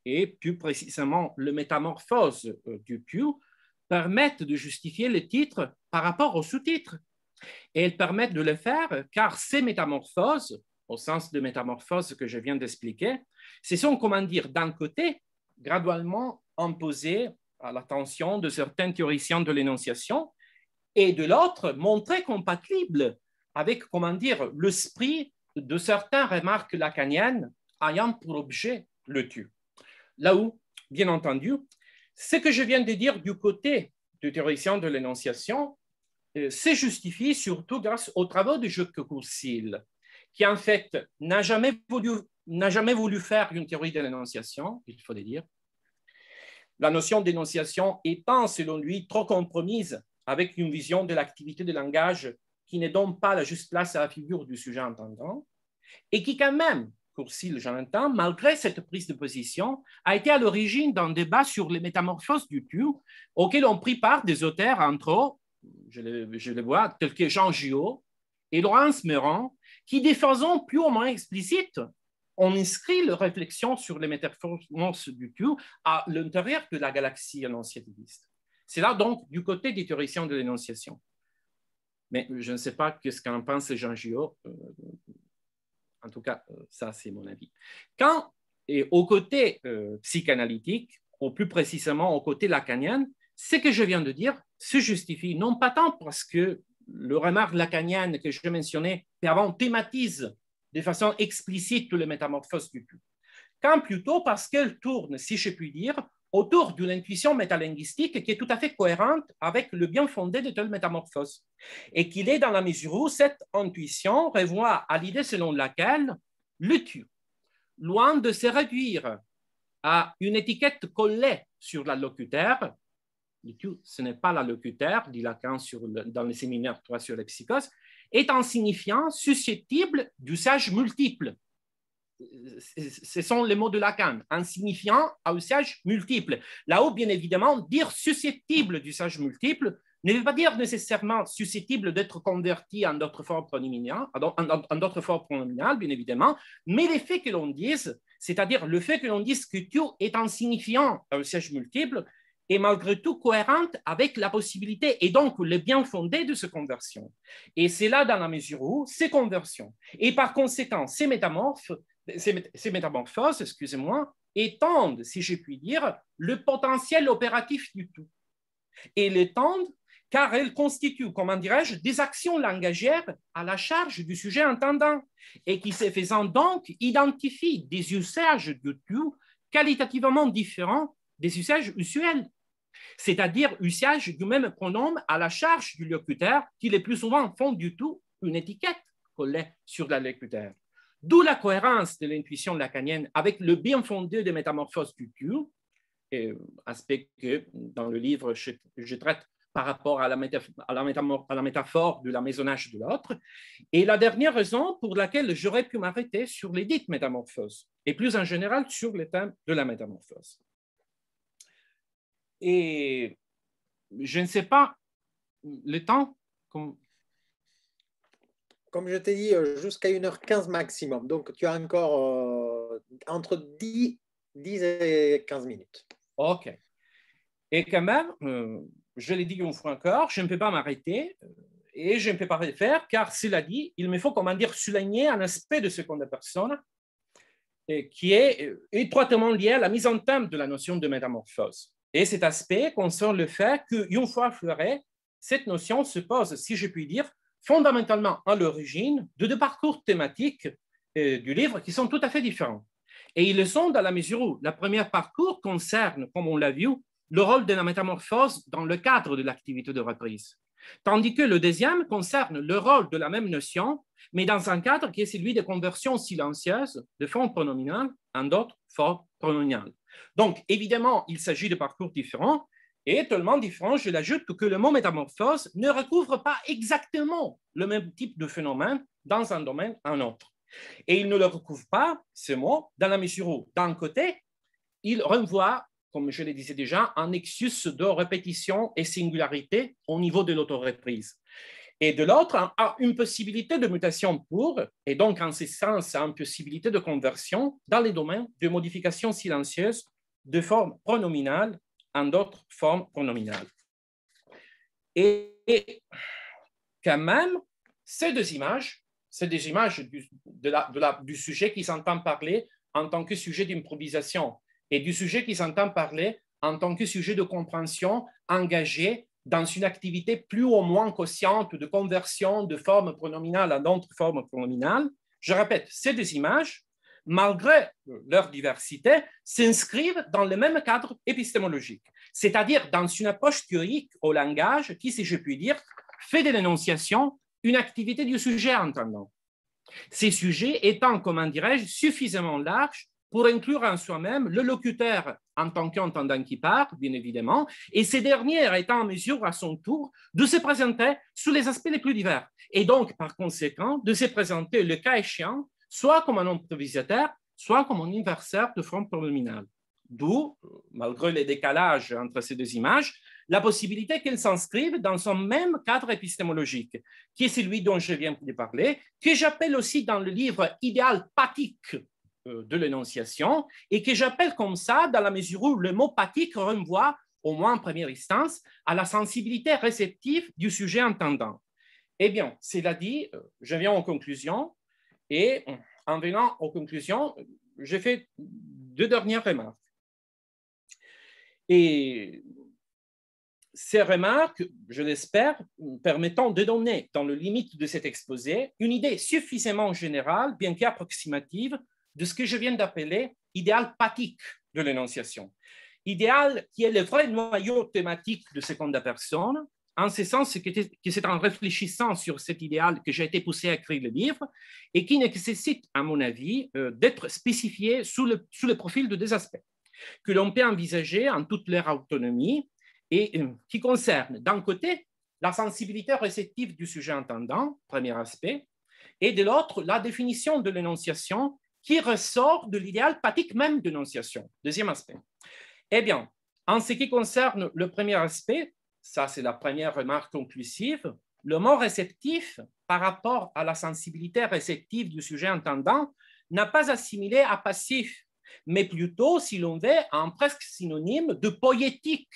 et plus précisément le métamorphose du tu, permettent de justifier le titre par rapport au sous-titre. Et elles permettent de le faire car ces métamorphoses, au sens de métamorphose que je viens d'expliquer, ce sont, comment dire, d'un côté, graduellement imposées à l'attention de certains théoriciens de l'énonciation, et de l'autre, montrées compatibles avec, comment dire, l'esprit de certaines remarques lacaniennes ayant pour objet le tu. Là où, bien entendu, ce que je viens de dire du côté du théoricien de l'énonciation se justifie surtout grâce aux travaux de Jacques Courcil, qui en fait n'a jamais voulu faire une théorie de l'énonciation, il faut le dire. La notion d'énonciation étant, selon lui, trop compromise avec une vision de l'activité de langage qui ne donne pas la juste place à la figure du sujet entendant, et qui quand même, Courcil, j'entends, malgré cette prise de position, a été à l'origine d'un débat sur les métamorphoses du tu, auquel ont pris part des auteurs, entre autres, je les vois, tels que Jean Gioot et Laurence Meurant, qui, de façon plus ou moins explicite, ont inscrit leur réflexion sur les métamorphoses du tu à l'intérieur de la galaxie énonciativiste. C'est là donc du côté des théoriciens de l'énonciation. Mais je ne sais pas ce qu'en pense Jean Gioot. En tout cas, ça, c'est mon avis. Quand et au côté psychanalytique, ou plus précisément au côté lacanien, ce que je viens de dire se justifie, non pas tant parce que le remarque lacanienne que je mentionnais avant thématise de façon explicite toutes les métamorphoses du tout, quand plutôt parce qu'elle tourne, si je puis dire, autour d'une intuition métalinguistique qui est tout à fait cohérente avec le bien fondé de telle métamorphose, et qu'il est dans la mesure où cette intuition renvoie à l'idée selon laquelle le tu, loin de se réduire à une étiquette collée sur l'allocuteur, le tu, ce n'est pas l'allocuteur, dit Lacan dans le séminaire 3 sur les psychoses, est un signifiant susceptible d'usage multiple. Ce sont les mots de Lacan, un signifiant à usage multiple. Là où, bien évidemment, dire susceptible d'usage multiple ne veut pas dire nécessairement susceptible d'être converti en d'autres formes pronominales, bien évidemment, mais le fait que l'on dise, c'est-à-dire le fait que l'on dise que tu est un signifiant à usage multiple, est malgré tout cohérente avec la possibilité et donc le bien fondé de ces conversions. Et c'est là dans la mesure où ces conversions, et par conséquent ces métamorphoses, étendent, si je puis dire, le potentiel opératif du tout. Et l'étendent car elles constituent, comment dirais-je, des actions langagières à la charge du sujet entendant et qui, se faisant donc, identifient des usages du tout qualitativement différents des usages usuels, c'est-à-dire usage du même pronom à la charge du locuteur qui le plus souvent font du tout une étiquette collée sur la locuteur. D'où la cohérence de l'intuition lacanienne avec le bien fondé des métamorphoses du tu, aspect que dans le livre je traite par rapport à la métaphore de l'amaisonnage de l'autre. Et la dernière raison pour laquelle j'aurais pu m'arrêter sur les dites métamorphoses, et plus en général sur le thème de la métamorphose. Et je ne sais pas, le temps... Comme je t'ai dit, jusqu'à 1h15 maximum. Donc, tu as encore entre 10 et 15 minutes. OK. Et quand même, je l'ai dit une fois encore, je ne peux pas m'arrêter et je ne peux pas le faire car, cela dit, il me faut, comment dire, souligner un aspect de seconde personne qui est étroitement lié à la mise en terme de la notion de métamorphose. Et cet aspect concerne le fait qu'une fois affleurée, cette notion se pose, si je puis dire, fondamentalement à l'origine de deux parcours thématiques du livre qui sont tout à fait différents. Et ils le sont dans la mesure où le premier parcours concerne, comme on l'a vu, le rôle de la métamorphose dans le cadre de l'activité de reprise, tandis que le deuxième concerne le rôle de la même notion, mais dans un cadre qui est celui de conversion silencieuse de formes pronominales en d'autres formes pronominales. Donc, évidemment, il s'agit de parcours différents, et tellement différents, je l'ajoute, que le mot métamorphose ne recouvre pas exactement le même type de phénomène dans un domaine ou un autre. Et il ne le recouvre pas, ce mot, dans la mesure où, d'un côté, il renvoie, comme je le disais déjà, un nexus de répétition et singularité au niveau de l'autoreprise. Et de l'autre, une possibilité de mutation pour, et donc en ce sens, une possibilité de conversion dans les domaines de modification silencieuse de formes pronominales en d'autres formes pronominales. Et quand même, ces deux images du sujet qui s'entend parler en tant que sujet d'improvisation et du sujet qui s'entend parler en tant que sujet de compréhension engagé dans une activité plus ou moins consciente de conversion de formes pronominales à d'autres formes pronominales. Je répète, ces deux images, malgré leur diversité, s'inscrivent dans le même cadre épistémologique, c'est-à-dire dans une approche théorique au langage qui, si je puis dire, fait de l'énonciation une activité du sujet entendant. Ces sujets étant, comment dirais-je, suffisamment larges pour inclure en soi-même le locuteur en tant qu'entendant qui parle, bien évidemment, et ces derniers étant en mesure à son tour de se présenter sous les aspects les plus divers, et donc, par conséquent, de se présenter, le cas échéant, soit comme un improvisateur, soit comme un inverseur de forme pronominale. D'où, malgré les décalages entre ces deux images, la possibilité qu'elles s'inscrivent dans un même cadre épistémologique, qui est celui dont je viens de parler, que j'appelle aussi dans le livre « Idéal pathique » de l'énonciation, et que j'appelle comme ça dans la mesure où le mot pathique renvoie, au moins en première instance, à la sensibilité réceptive du sujet entendant. Eh bien, cela dit, je viens aux conclusions, et en venant aux conclusions, j'ai fait deux dernières remarques. Et ces remarques, je l'espère, permettant de donner, dans le limite de cet exposé, une idée suffisamment générale, bien qu'approximative, de ce que je viens d'appeler idéal pathique de l'énonciation. Idéal qui est le vrai noyau thématique de Seconda Personne, en ce sens que c'est en réfléchissant sur cet idéal que j'ai été poussé à écrire le livre et qui nécessite, à mon avis, d'être spécifié sous le profil de deux aspects que l'on peut envisager en toute leur autonomie et qui concernent, d'un côté, la sensibilité réceptive du sujet entendant, premier aspect, et de l'autre, la définition de l'énonciation qui ressort de l'idéal pathique même d'énonciation, deuxième aspect. Eh bien, en ce qui concerne le premier aspect, ça c'est la première remarque conclusive, le mot réceptif par rapport à la sensibilité réceptive du sujet entendant n'a pas assimilé à passif, mais plutôt, si l'on veut, un presque synonyme de poétique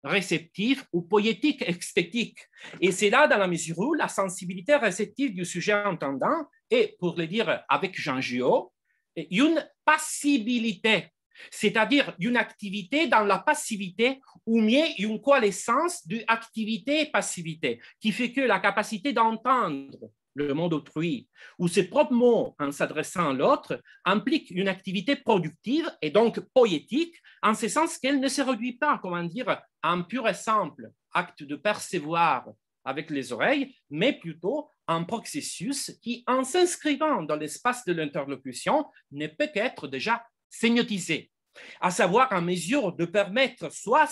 réceptif ou poétique esthétique. Et c'est là dans la mesure où la sensibilité réceptive du sujet entendant est, pour le dire avec Jean Gioot, une passibilité, c'est-à-dire une activité dans la passivité ou mieux une coalescence d'activité et passivité qui fait que la capacité d'entendre le monde autrui ou ses propres mots en s'adressant à l'autre implique une activité productive et donc poétique en ce sens qu'elle ne se réduit pas, comment dire, à un pur et simple acte de percevoir avec les oreilles, mais plutôt un processus qui, en s'inscrivant dans l'espace de l'interlocution, ne peut qu'être déjà sémiotisé, à savoir en mesure de permettre soit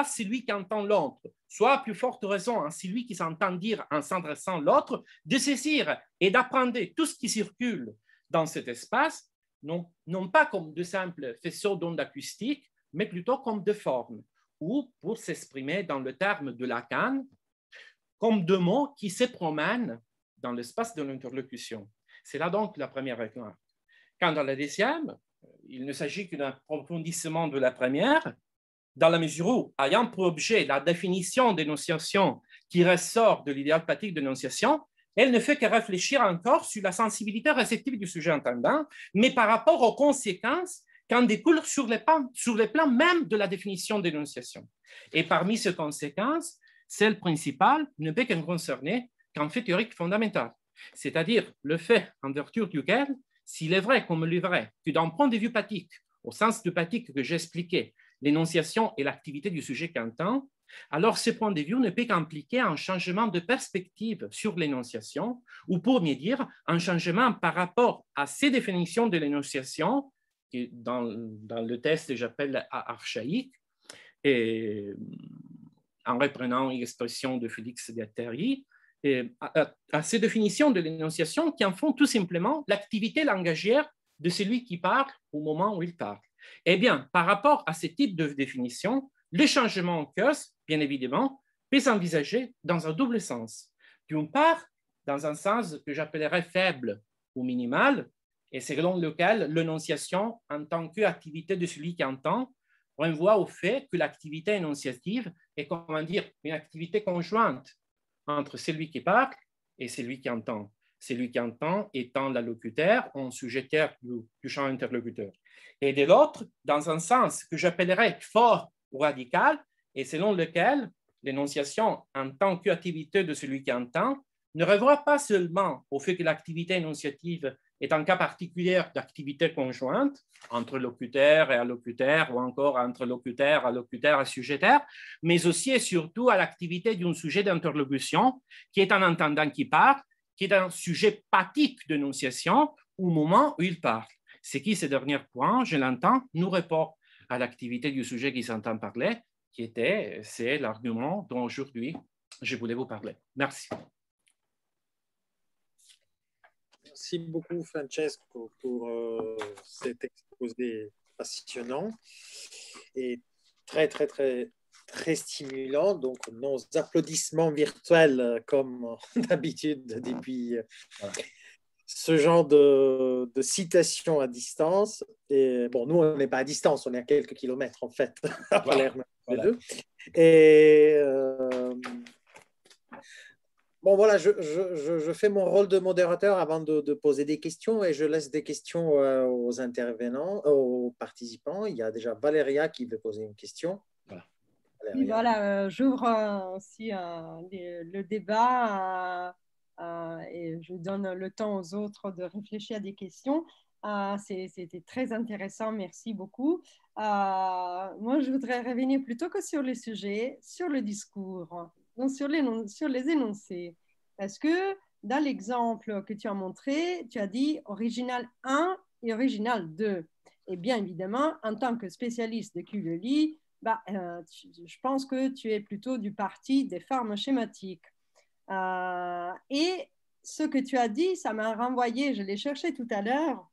celui qui entend l'autre, soit à plus forte raison, celui qui s'entend dire en s'adressant l'autre, de saisir et d'apprendre tout ce qui circule dans cet espace, non pas comme de simples faisceaux d'ondes acoustiques, mais plutôt comme de formes, ou pour s'exprimer dans le terme de Lacan, comme deux mots qui se promènent dans l'espace de l'interlocution. C'est là donc la première remarque. Quant à la deuxième, il ne s'agit que d'un approfondissement de la première, dans la mesure où, ayant pour objet la définition d'énonciation qui ressort de l'idéal pathique d'énonciation, elle ne fait que réfléchir encore sur la sensibilité réceptive du sujet entendant, mais par rapport aux conséquences qu'en découlent sur les plans même de la définition d'énonciation. Et parmi ces conséquences, celle principale ne peut qu'en concerner qu'un fait théorique fondamental, c'est-à-dire le fait en vertu duquel, s'il est vrai comme il est vrai que d'un point de vue pathique, au sens du pathique que j'expliquais, l'énonciation est l'activité du sujet qui entend, alors ce point de vue ne peut qu'impliquer un changement de perspective sur l'énonciation, ou pour mieux dire, un changement par rapport à ces définitions de l'énonciation, qui dans le texte j'appelle archaïque, et en reprenant une expression de Félix Guattari, à ces définitions de l'énonciation qui en font tout simplement l'activité langagière de celui qui parle au moment où il parle. Eh bien, par rapport à ce type de définition, le changement en cause, bien évidemment, peut s'envisager dans un double sens. D'une part, dans un sens que j'appellerais faible ou minimal, et selon lequel l'énonciation, en tant qu'activité de celui qui entend, renvoie au fait que l'activité énonciative est, comment dire, une activité conjointe entre celui qui parle et celui qui entend. Celui qui entend étant l'allocuteur en sujettaire du champ interlocuteur. Et de l'autre, dans un sens que j'appellerais fort ou radical, et selon lequel l'énonciation en tant qu'activité de celui qui entend ne renvoie pas seulement au fait que l'activité énonciative est un cas particulier d'activité conjointe entre locuteur et allocuteur ou encore entre locuteur, allocuteur et sujettaire, mais aussi et surtout à l'activité d'un sujet d'interlocution qui est un entendant qui parle, qui est un sujet pathique d'énonciation au moment où il parle. Ce qui, ce dernier point, je l'entends, nous rapporte à l'activité du sujet qui s'entend parler, c'est l'argument dont aujourd'hui je voulais vous parler. Merci. Merci beaucoup, Francesco, pour cet exposé passionnant et très, très, très, très stimulant. Donc, nos applaudissements virtuels, comme d'habitude, depuis ce genre de citation à distance. Et bon, nous, on n'est pas à distance, on est à quelques kilomètres, en fait, à Palerme. Voilà. Et Bon, voilà, je fais mon rôle de modérateur avant de poser des questions et je laisse des questions aux intervenants, aux participants. Il y a déjà Valéria qui veut poser une question. Voilà. Oui, Valéria. voilà, j'ouvre aussi le débat et je donne le temps aux autres de réfléchir à des questions. C'était très intéressant, merci beaucoup. Moi, je voudrais revenir plutôt que sur le sujet, sur le discours, donc sur les énoncés. Parce que dans l'exemple que tu as montré, tu as dit original 1 et original 2. Et bien évidemment, en tant que spécialiste de QLI, je pense que tu es plutôt du parti des formes schématiques. Et ce que tu as dit, ça m'a renvoyé, je l'ai cherché tout à l'heure,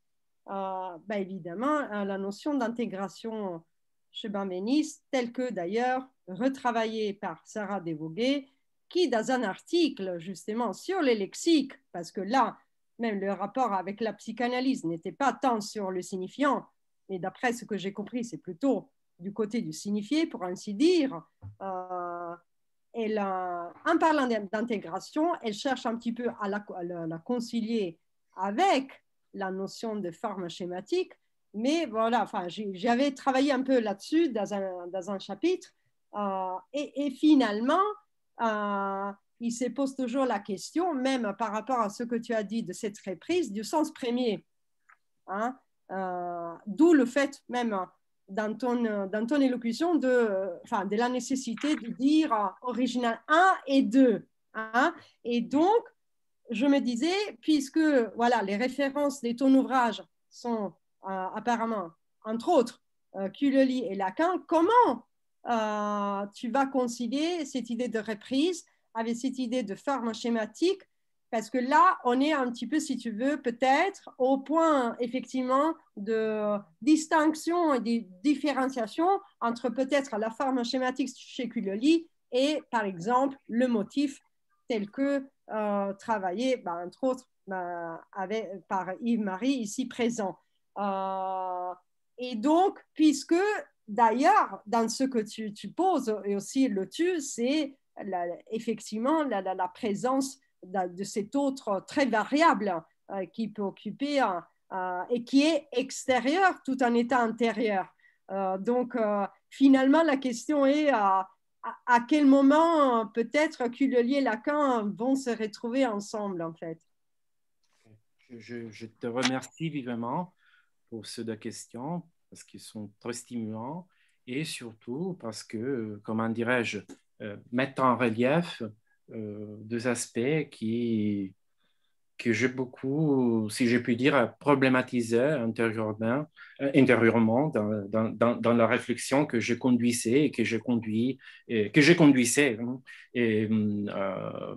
évidemment, à la notion d'intégration chez Benveniste, telle que d'ailleurs retravaillée par Sarah Desvoguet, qui dans un article justement sur les lexiques, parce que là, même le rapport avec la psychanalyse n'était pas tant sur le signifiant, mais d'après ce que j'ai compris, c'est plutôt du côté du signifié, pour ainsi dire. En parlant d'intégration, elle cherche un petit peu à la concilier avec la notion de forme schématique, mais voilà, enfin, j'avais travaillé un peu là-dessus dans un chapitre, et finalement, il se pose toujours la question, même par rapport à ce que tu as dit de cette reprise, du sens premier. Hein, d'où le fait même dans ton élocution de la nécessité de dire original 1 et 2. Hein, et donc, je me disais, puisque voilà, les références de ton ouvrage sont apparemment, entre autres, Cullely et Lacan, comment tu vas concilier cette idée de reprise avec cette idée de forme schématique? Parce que là, on est un petit peu, si tu veux, peut-être au point, effectivement, de distinction et de différenciation entre peut-être la forme schématique chez Cullely et, par exemple, le motif tel que travaillé, entre autres, par Yves-Marie, ici présent. Et donc, puisque, d'ailleurs, dans ce que tu poses, et aussi le tu, c'est effectivement la présence de cet autre très variable qui peut occuper et qui est extérieur tout en étant intérieur. Donc, finalement, la question est à quel moment peut-être Cullely et Lacan vont se retrouver ensemble, en fait. Je te remercie vivement pour ces deux questions parce qu'ils sont très stimulants et surtout parce que, comment dirais-je, mettent en relief deux aspects que j'ai beaucoup, si je puis dire, problématisé intérieurement dans la réflexion que je conduisais et que je conduisais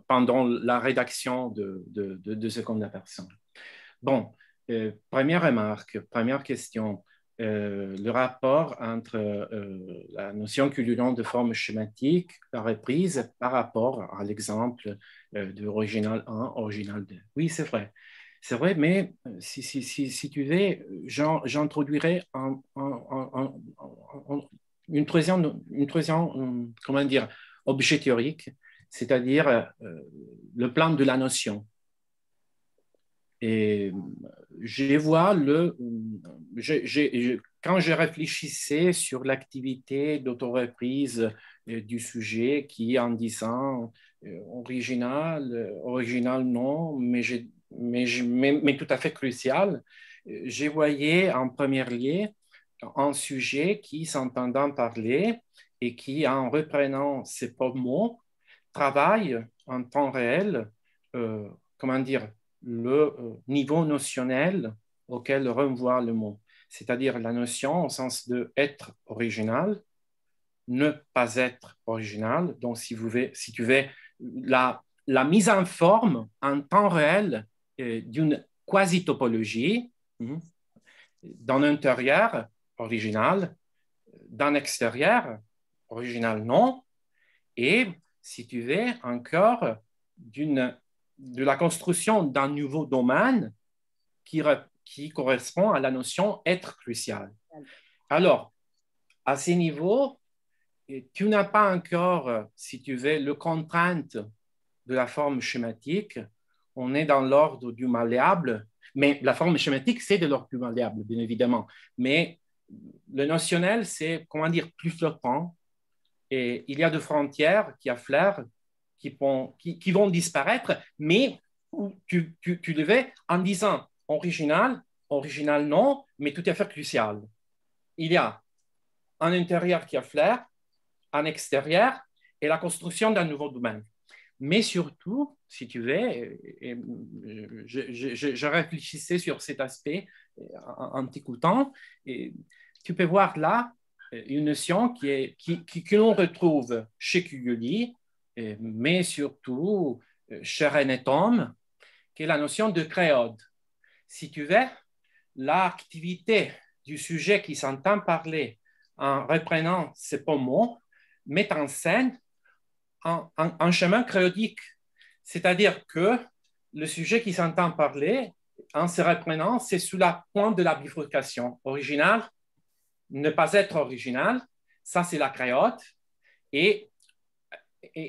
pendant la rédaction de Seconde Personne. Bon, première remarque, première question. Le rapport entre la notion culturelle de forme schématique, la reprise, par rapport à l'exemple de original 1, original 2. Oui, c'est vrai. C'est vrai, mais si tu veux, j'introduirais une troisième, comment dire, objet théorique, c'est-à-dire le plan de la notion. Et quand je réfléchissais sur l'activité d'autoreprise du sujet qui, en disant original non, mais tout à fait crucial, je voyais en premier lieu un sujet qui, s'entendant parler et qui, en reprenant ces mots, travaille en temps réel, comment dire, le niveau notionnel auquel renvoie le mot, c'est-à-dire la notion au sens de être original, ne pas être original. Donc, si tu veux, la mise en forme en temps réel d'une quasi-topologie dans l'intérieur, original, dans l'extérieur, original non, et si tu veux, encore de la construction d'un nouveau domaine qui correspond à la notion être crucial. Alors, à ce niveau, tu n'as pas encore, si tu veux, le contrainte de la forme schématique, on est dans l'ordre du malléable, mais la forme schématique, c'est de l'ordre du malléable, bien évidemment. Mais le notionnel, c'est, comment dire, plus flottant. Et il y a des frontières qui affleurent, qui vont disparaître, mais tu devais, en disant original non, mais tout à fait crucial. Il y a un intérieur qui affleure, un extérieur, et la construction d'un nouveau domaine. Mais surtout, si tu veux, je réfléchissais sur cet aspect en t'écoutant, et tu peux voir là une notion que l'on retrouve chez Cuglioli, mais surtout chez René Thom, qui est la notion de créode. Si tu veux, l'activité du sujet qui s'entend parler en reprenant ces mots met en scène un chemin créodique. C'est-à-dire que le sujet qui s'entend parler, en se reprenant, c'est sous la pointe de la bifurcation. Original, ne pas être original, ça c'est la créode. Et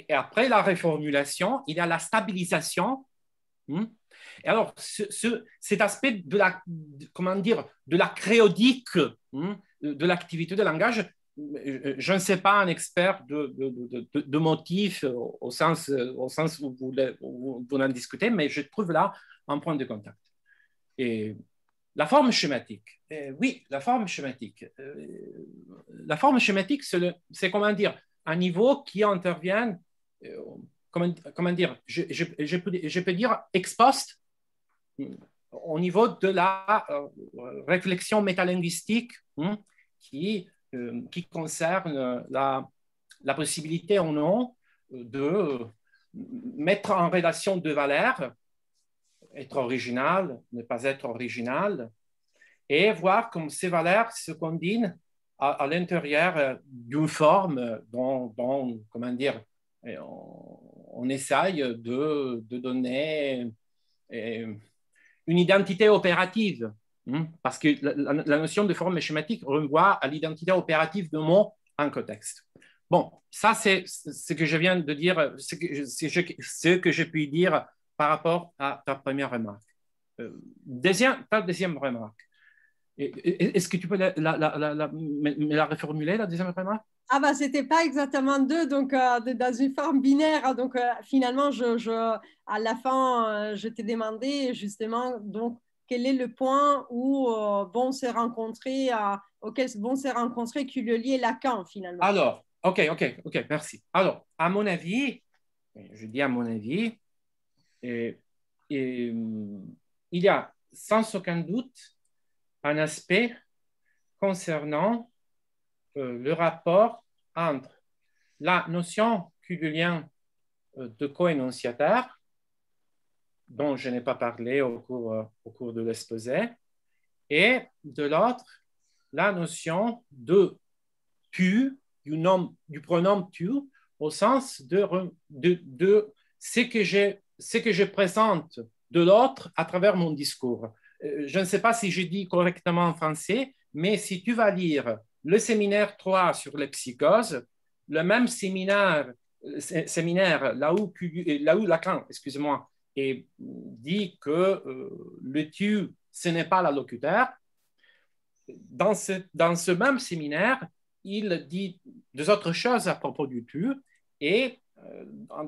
après la reformulation, il y a la stabilisation. Et alors, cet aspect de la créodique de l'activité de langage, je ne sais pas un expert de motifs au sens où vous en discutez, mais je trouve là un point de contact. Et la forme schématique, oui, la forme schématique. La forme schématique, c'est comment dire, un niveau qui intervient, comment dire, je peux dire ex post, au niveau de la réflexion métalinguistique qui concerne la possibilité ou non de mettre en relation deux valeurs, être original, ne pas être original, et voir comme ces valeurs se combinent à l'intérieur d'une forme dont, comment dire, on essaye de donner une identité opérative, parce que la notion de forme schématique renvoie à l'identité opérative de mot en contexte. Bon, ça c'est ce que je viens de dire, ce que j'ai pu dire par rapport à ta première remarque. Ta deuxième remarque. Est-ce que tu peux me la reformuler, la deuxième remarque? Ah bah c'était pas exactement deux, donc dans une forme binaire. Donc finalement, à la fin, je t'ai demandé justement donc quel est le point où vont se rencontrer, auquel vont se rencontrer Cuglioli et Lacan finalement. Alors, ok, merci. Alors, à mon avis, je dis à mon avis, il y a sans aucun doute un aspect concernant le rapport entre la notion cugliolienne de co-énonciateur, dont je n'ai pas parlé au cours de l'exposé, et de l'autre, la notion de tu, du pronom tu, au sens de ce que je présente de l'autre à travers mon discours. Je ne sais pas si je dis correctement en français, mais si tu vas lire le séminaire 3 sur les psychoses, le même séminaire là où Lacan, excusez-moi, et dit que le tu, ce n'est pas l'allocuteur. Dans ce même séminaire, il dit deux autres choses à propos du tu, et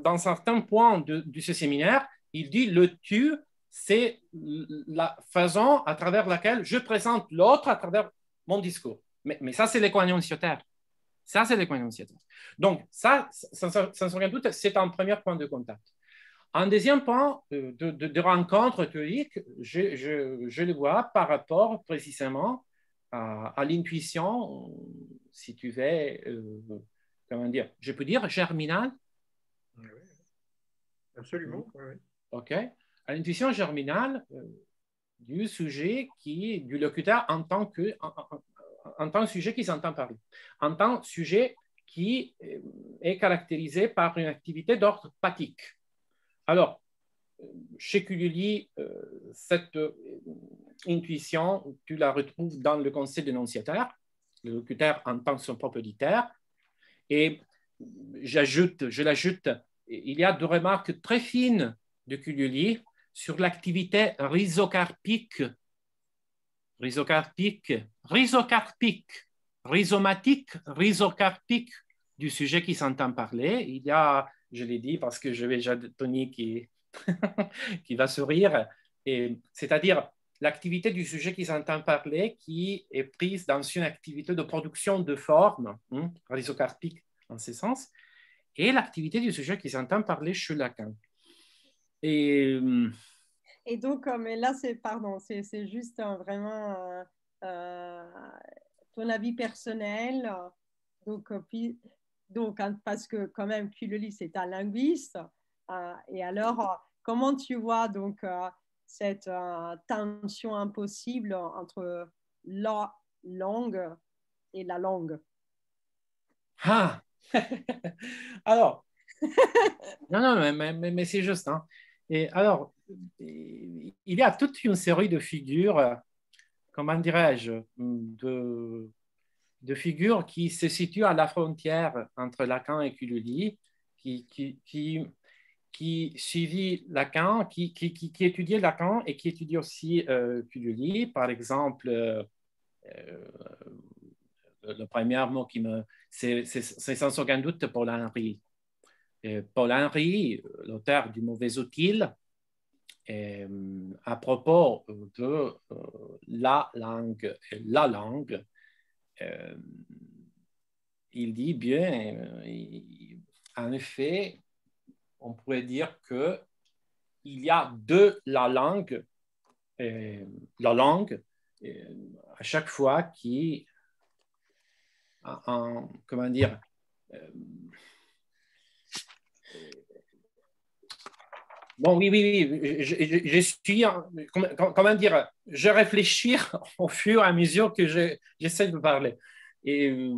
dans certains points de ce séminaire, il dit le tu, c'est la façon à travers laquelle je présente l'autre à travers mon discours. Mais ça, c'est l'éco-énonciateur. Ça, c'est l'éco-énonciateur. Donc, ça, sans aucun doute, c'est un premier point de contact. Un deuxième point de rencontre théorique, je le vois par rapport précisément à l'intuition, si tu veux, comment dire, je peux dire germinale? Oui, absolument. Oui. OK. À l'intuition germinale du sujet du locuteur en tant que sujet qui s'entend parler, en tant que sujet qui est caractérisé par une activité d'ordre pathique. Alors, chez Cuglioli, cette intuition, tu la retrouves dans le concept d'énonciateur. Le locuteur entend son propre auditeur. Et je l'ajoute il y a des remarques très fines de Culioli sur l'activité rhizocarpique, rhizomatique, rhizocarpique du sujet qui s'entend parler. Il y a, je l'ai dit parce que je vais déjà Tony qui, qui va sourire, c'est-à-dire l'activité du sujet qui s'entend parler qui est prise dans une activité de production de forme, rhizocarpique en ce sens, et l'activité du sujet qui s'entend parler chez Lacan. Et donc, mais là, c'est juste vraiment ton avis personnel. Donc, parce que quand même, Culioli, c'est un linguiste. Et alors, comment tu vois donc cette tension impossible entre la langue et la langue? Ah alors, non, mais c'est juste. Hein. Et alors, il y a toute une série de figures, comment dirais-je, de figures qui se situent à la frontière entre Lacan et Culioli, qui suivit Lacan, qui étudiait Lacan et qui étudie aussi Culioli. Par exemple, le premier mot qui me... C'est sans aucun doute Paul Henry. Paul Henry, l'auteur du Mauvais Utile, à propos de la langue, il dit bien, en effet, on pourrait dire que il y a de la langue à chaque fois qui, comment dire, bon, oui, je suis, comment dire, je réfléchis au fur et à mesure que j'essaie de parler. Et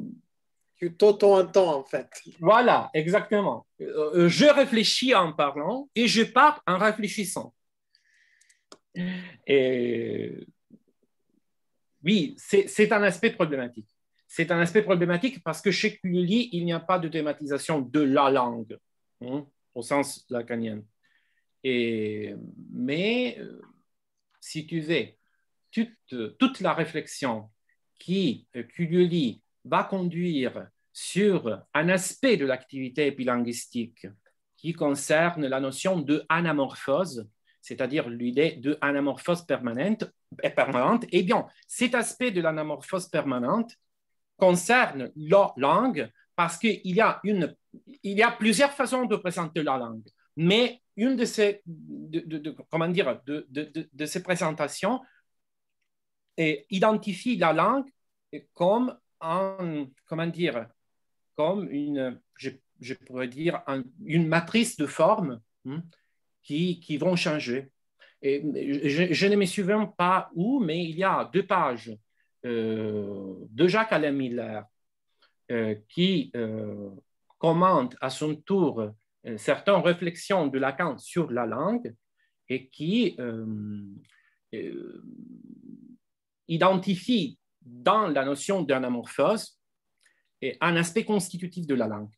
Tu t'auto-entends en fait. voilà, exactement. Je réfléchis en parlant et je parle en réfléchissant. Et oui, c'est un aspect problématique. C'est un aspect problématique parce que chez Culioli, il n'y a pas de thématisation de la langue, au sens lacanien. Mais si tu veux, toute la réflexion qui Culioli va conduire sur un aspect de l'activité épilinguistique qui concerne la notion de anamorphose, c'est-à-dire l'idée de anamorphose permanente, eh bien, cet aspect de l'anamorphose permanente concerne la langue parce qu'il y a plusieurs façons de présenter la langue. Mais une de ces, de ces présentations identifie la langue comme comme une, je pourrais dire, une matrice de formes qui vont changer. Et je ne me souviens pas où, mais il y a 2 pages de Jacques-Alain Miller qui commente à son tour certaines réflexions de Lacan sur la langue et qui identifie dans la notion d'anamorphose un aspect constitutif de la langue.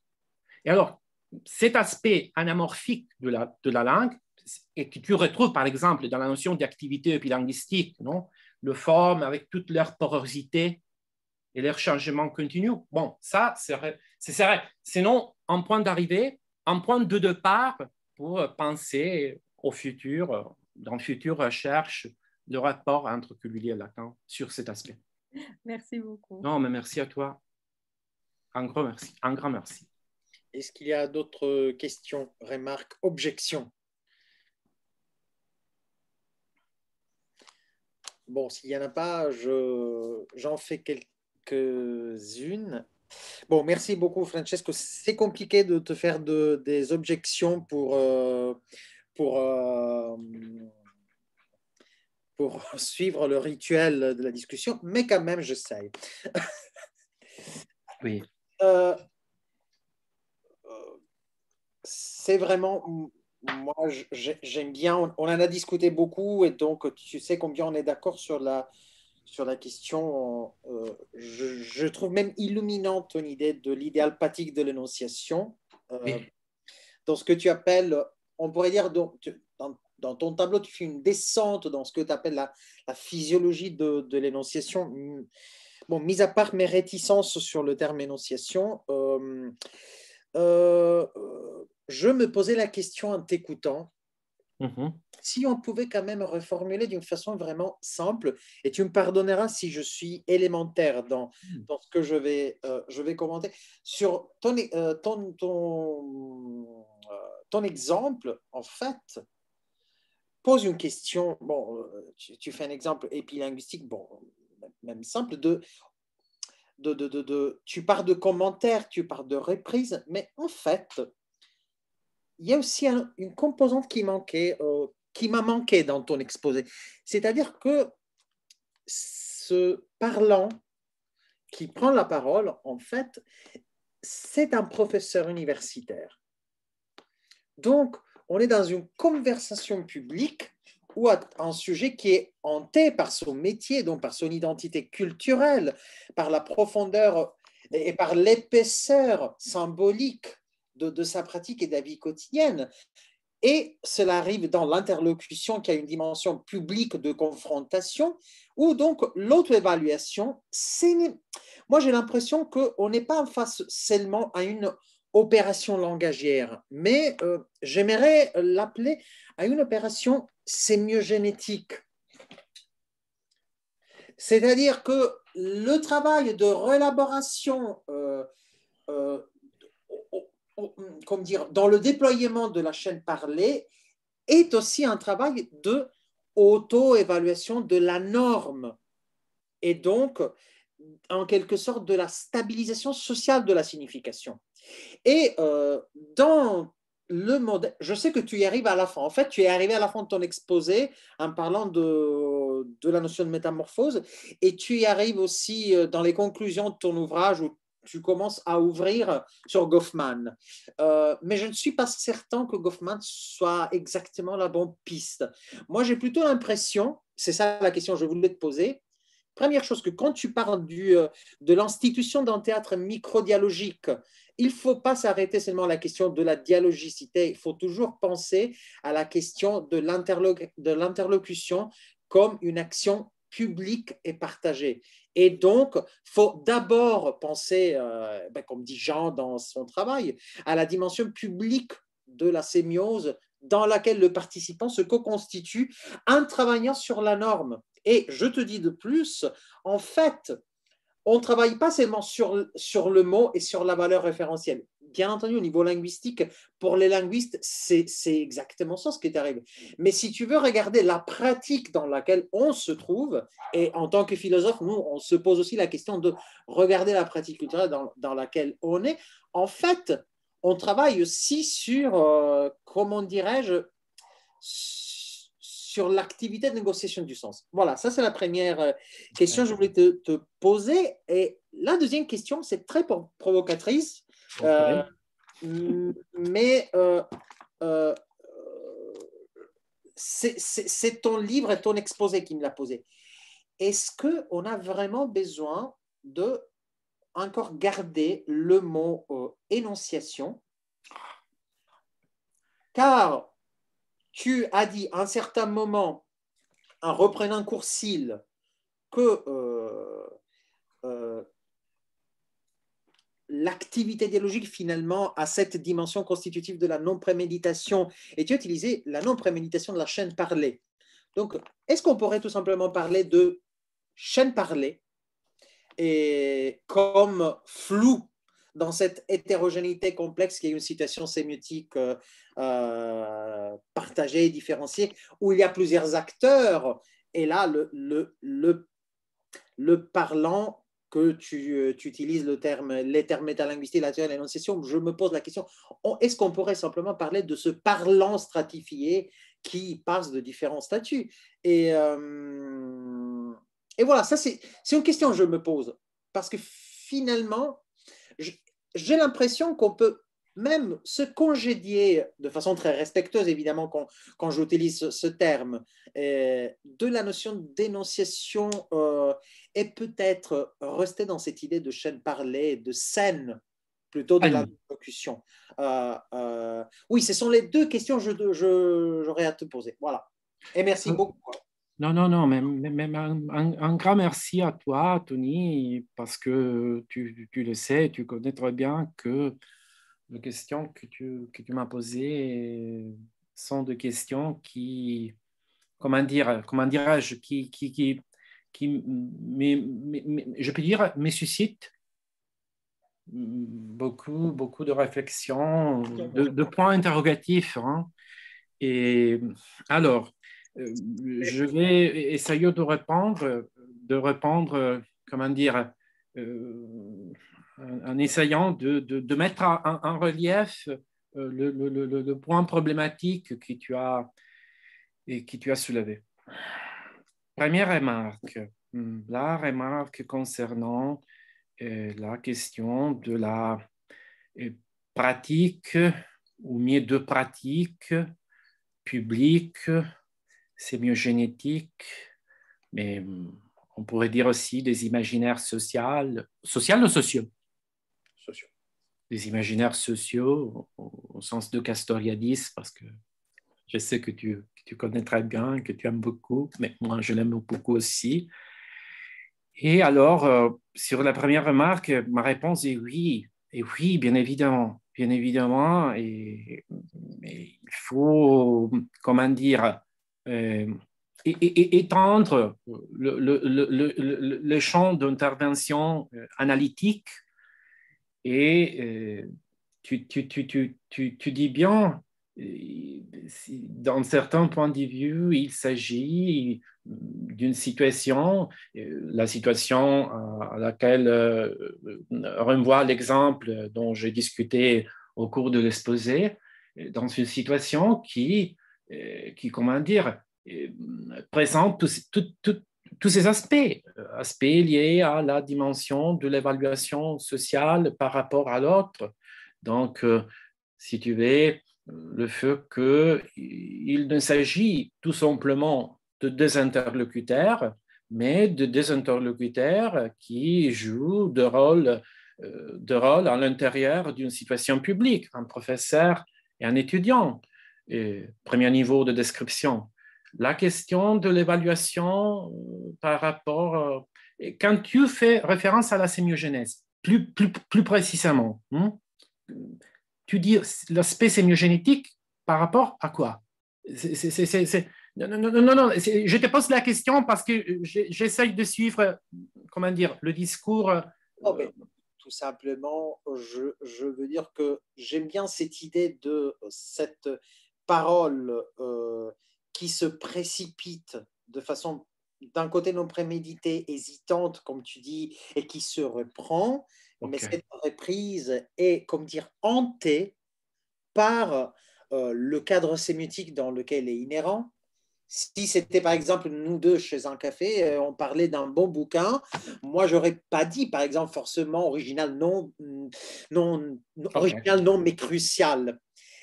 Et alors, cet aspect anamorphique de la langue, et que tu retrouves par exemple dans la notion d'activité épilinguistique, non? Le forme avec toute leur porosité et leur changement continu. Bon, ça serait sinon un point d'arrivée, un point de départ pour penser au futur, dans future recherche, le rapport entre Culioli et Lacan sur cet aspect. Merci beaucoup. Non, mais merci à toi. Un grand merci. Un grand merci. Est-ce qu'il y a d'autres questions, remarques, objections? Bon, s'il n'y en a pas, j'en fais quelques-unes. Bon, merci beaucoup, Francesco. C'est compliqué de te faire des objections pour suivre le rituel de la discussion, mais quand même, j'essaye. Oui. C'est vraiment, moi, j'aime bien, on en a discuté beaucoup, et donc tu sais combien on est d'accord sur la question. Je trouve même illuminante ton idée de l'idéal pathique de l'énonciation. Oui. dans ce que tu appelles, on pourrait dire, dans ton tableau, tu fais une descente dans ce que tu appelles la physiologie de l'énonciation. Bon, mis à part mes réticences sur le terme énonciation, je me posais la question en t'écoutant, si on pouvait quand même reformuler d'une façon vraiment simple, et tu me pardonneras si je suis élémentaire dans ce que je vais commenter, sur ton exemple, en fait, pose une question, bon, tu fais un exemple épilinguistique, bon, même simple, tu pars de commentaires, tu pars de reprises, mais en fait, il y a aussi une composante qui m'a manqué dans ton exposé. C'est-à-dire que ce parlant qui prend la parole, en fait, c'est un professeur universitaire. Donc, on est dans une conversation publique ou un sujet qui est hanté par son métier, donc par son identité culturelle, par la profondeur et par l'épaisseur symbolique de sa pratique et de la vie quotidienne. Et cela arrive dans l'interlocution qui a une dimension publique de confrontation, où donc l'auto-évaluation, moi j'ai l'impression qu'on n'est pas en face seulement à une opération langagière, mais j'aimerais l'appeler à une opération sémiogénétique. C'est-à-dire que le travail de réélaboration comment dire, dans le déploiement de la chaîne parlée est aussi un travail de auto-évaluation de la norme et donc en quelque sorte de la stabilisation sociale de la signification. Et dans le modèle, je sais que tu y arrives à la fin. En fait, tu es arrivé à la fin de ton exposé en parlant de la notion de métamorphose et tu y arrives aussi dans les conclusions de ton ouvrage où tu commences à ouvrir sur Goffman. Mais je ne suis pas certain que Goffman soit exactement la bonne piste. Moi, j'ai plutôt l'impression, c'est ça la question que je voulais te poser, première chose, que quand tu parles de l'institution d'un théâtre micro-dialogique, il ne faut pas s'arrêter seulement à la question de la dialogicité, il faut toujours penser à la question de l'interlocution comme une action publique et partagée. Et donc, il faut d'abord penser, comme dit Jean dans son travail, à la dimension publique de la sémiose dans laquelle le participant se co-constitue en travaillant sur la norme. Et je te dis de plus, en fait, on ne travaille pas seulement sur le mot et sur la valeur référentielle. Bien entendu, au niveau linguistique, pour les linguistes, c'est exactement ça ce qui est arrivé. Mais si tu veux regarder la pratique dans laquelle on se trouve, et en tant que philosophe, nous, on se pose aussi la question de regarder la pratique culturelle dans laquelle on est, en fait, on travaille aussi sur, comment dirais-je, sur l'activité de négociation du sens. Voilà, ça c'est la première question que je voulais te poser. Et la deuxième question, c'est très provocatrice, mais c'est ton livre et ton exposé qui me l'a posé. Est-ce qu'on a vraiment besoin de encore garder le mot énonciation? Car tu as dit à un certain moment, en reprenant Courcil, que l'activité dialogique, finalement, a cette dimension constitutive de la non-préméditation. Et tu as utilisé la non-préméditation de la chaîne parlée. Donc, est-ce qu'on pourrait tout simplement parler de chaîne parlée et comme flou dans cette hétérogénéité complexe qui est une situation sémiotique partagée, différenciée, où il y a plusieurs acteurs, et là, le parlant, que tu utilises les termes métalinguistiques, la théorie de l'énonciation, je me pose la question, est-ce qu'on pourrait simplement parler de ce parlant stratifié qui passe de différents statuts? Et voilà, ça c'est une question que je me pose, parce que finalement, j'ai l'impression qu'on peut même se congédier de façon très respectueuse, évidemment, quand j'utilise ce terme, de la notion d'énonciation et peut-être rester dans cette idée de chaîne parlée, de scène, plutôt de la interlocution. Oui, ce sont les deux questions que j'aurais à te poser. Voilà. Et merci beaucoup. Non, non, non, mais un grand merci à toi, Tony, parce que tu le sais, tu connais très bien que les questions que tu m'as posées sont des questions qui, comment dirais-je, je peux dire, me suscitent beaucoup de réflexions, de points interrogatifs. Hein. Et alors, je vais essayer de répondre, comment dire, en essayant de mettre en relief le point problématique que tu as soulevé. Première remarque, la remarque concernant la question de la pratique, ou mieux de pratique publique, sémiogénétique, mais on pourrait dire aussi des imaginaires sociaux ou sociaux? Sociaux. Des imaginaires sociaux au sens de Castoriadis, parce que je sais que tu connais très bien, que tu aimes beaucoup, mais moi je l'aime beaucoup aussi. Et alors, sur la première remarque, ma réponse est oui. Et oui, bien évidemment. Bien évidemment. Mais il faut, comment dire, étendre le champ d'intervention analytique. Et tu dis bien, dans certains points de vue, il s'agit d'une situation, la situation à laquelle renvoie l'exemple dont j'ai discuté au cours de l'exposé, dans une situation qui comment dire, présente tous ces aspects liés à la dimension de l'évaluation sociale par rapport à l'autre. Donc, si tu veux, le fait qu'il ne s'agit tout simplement de deux interlocuteurs, mais de deux interlocuteurs qui jouent de rôle à l'intérieur d'une situation publique, un professeur et un étudiant. Et premier niveau de description. La question de l'évaluation par rapport, quand tu fais référence à la sémiogénèse, plus précisément, tu dis l'aspect sémiogénétique par rapport à quoi? Non, je te pose la question parce que j'essaye de suivre, comment dire, le discours. Tout simplement, je veux dire que j'aime bien cette idée de cette parole qui se précipite de façon d'un côté non préméditée, hésitante, comme tu dis, et qui se reprend, mais cette reprise est, comme dire, hantée par le cadre sémiotique dans lequel elle est inhérent. Si c'était par exemple nous deux chez un café, on parlait d'un bon bouquin, moi j'aurais pas dit par exemple forcément original, original non mais crucial.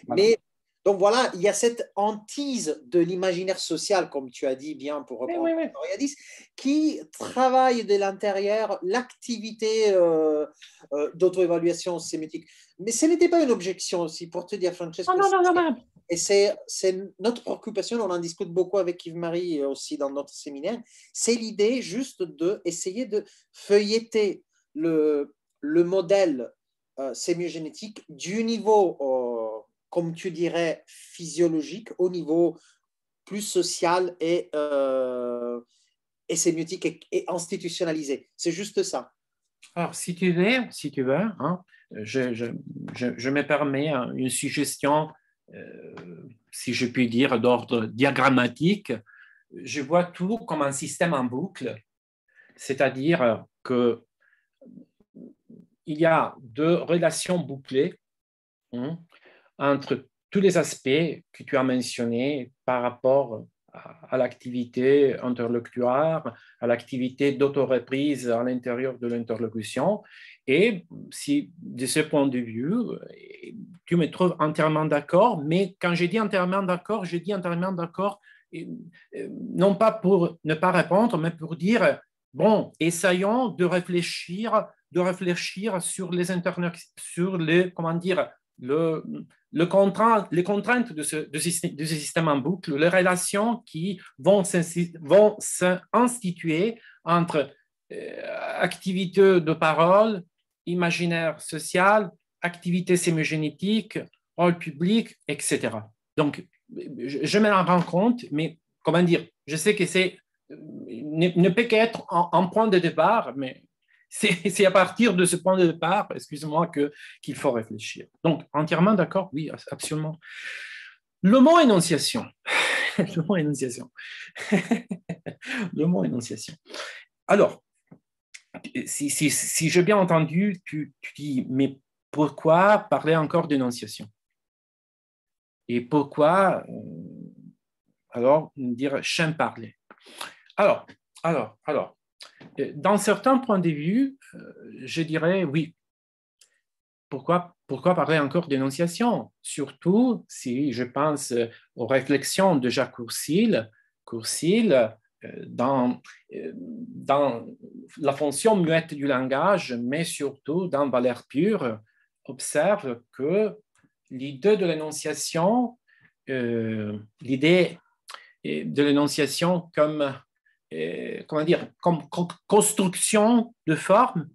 Voilà. Mais donc voilà, il y a cette hantise de l'imaginaire social, comme tu as dit bien pour reprendre Castoriadis, qui travaille de l'intérieur l'activité d'auto-évaluation sémiotique. Mais ce n'était pas une objection aussi, pour te dire, Francesco. Non. Et c'est notre préoccupation, on en discute beaucoup avec Yves-Marie aussi dans notre séminaire, c'est l'idée juste d'essayer de feuilleter le modèle sémiogénétique du niveau, comme tu dirais, physiologique, au niveau plus social et sémiotique et institutionnalisé. C'est juste ça. Alors, si tu veux hein, je me permets une suggestion, si je puis dire, d'ordre diagrammatique. Je vois tout comme un système en boucle, c'est-à-dire qu'il y a deux relations bouclées entre tous les aspects que tu as mentionnés par rapport à l'activité interlocutoire, à l'activité d'autoreprise à l'intérieur de l'interlocution. Et si, de ce point de vue, tu me trouves entièrement d'accord, mais quand je dis entièrement d'accord, je dis entièrement d'accord, non pas pour ne pas répondre, mais pour dire, bon, essayons de réfléchir de réfléchir sur les comment dire, les contraintes de ce système en boucle, les relations qui vont s'instituer entre activités de parole, imaginaire social, activités sémiogénétiques, rôle public, etc. Donc, je me rends compte, mais comment dire, je sais que ne peut qu'être un point de départ, mais c'est à partir de ce point de départ, excusez-moi, qu'il faut réfléchir. Donc, entièrement d'accord, oui, absolument. Le mot énonciation. Le mot énonciation. Le mot énonciation. Alors, si j'ai bien entendu, tu dis, mais pourquoi parler encore d'énonciation? Et pourquoi, alors, dire j'aime parler? Alors, dans certains points de vue, je dirais oui. Pourquoi parler encore d'énonciation? Surtout si je pense aux réflexions de Jacques Courcil. Courcil, dans la fonction muette du langage, mais surtout dans Valeurs pures, observe que l'idée de l'énonciation, comme comment dire, comme construction de forme,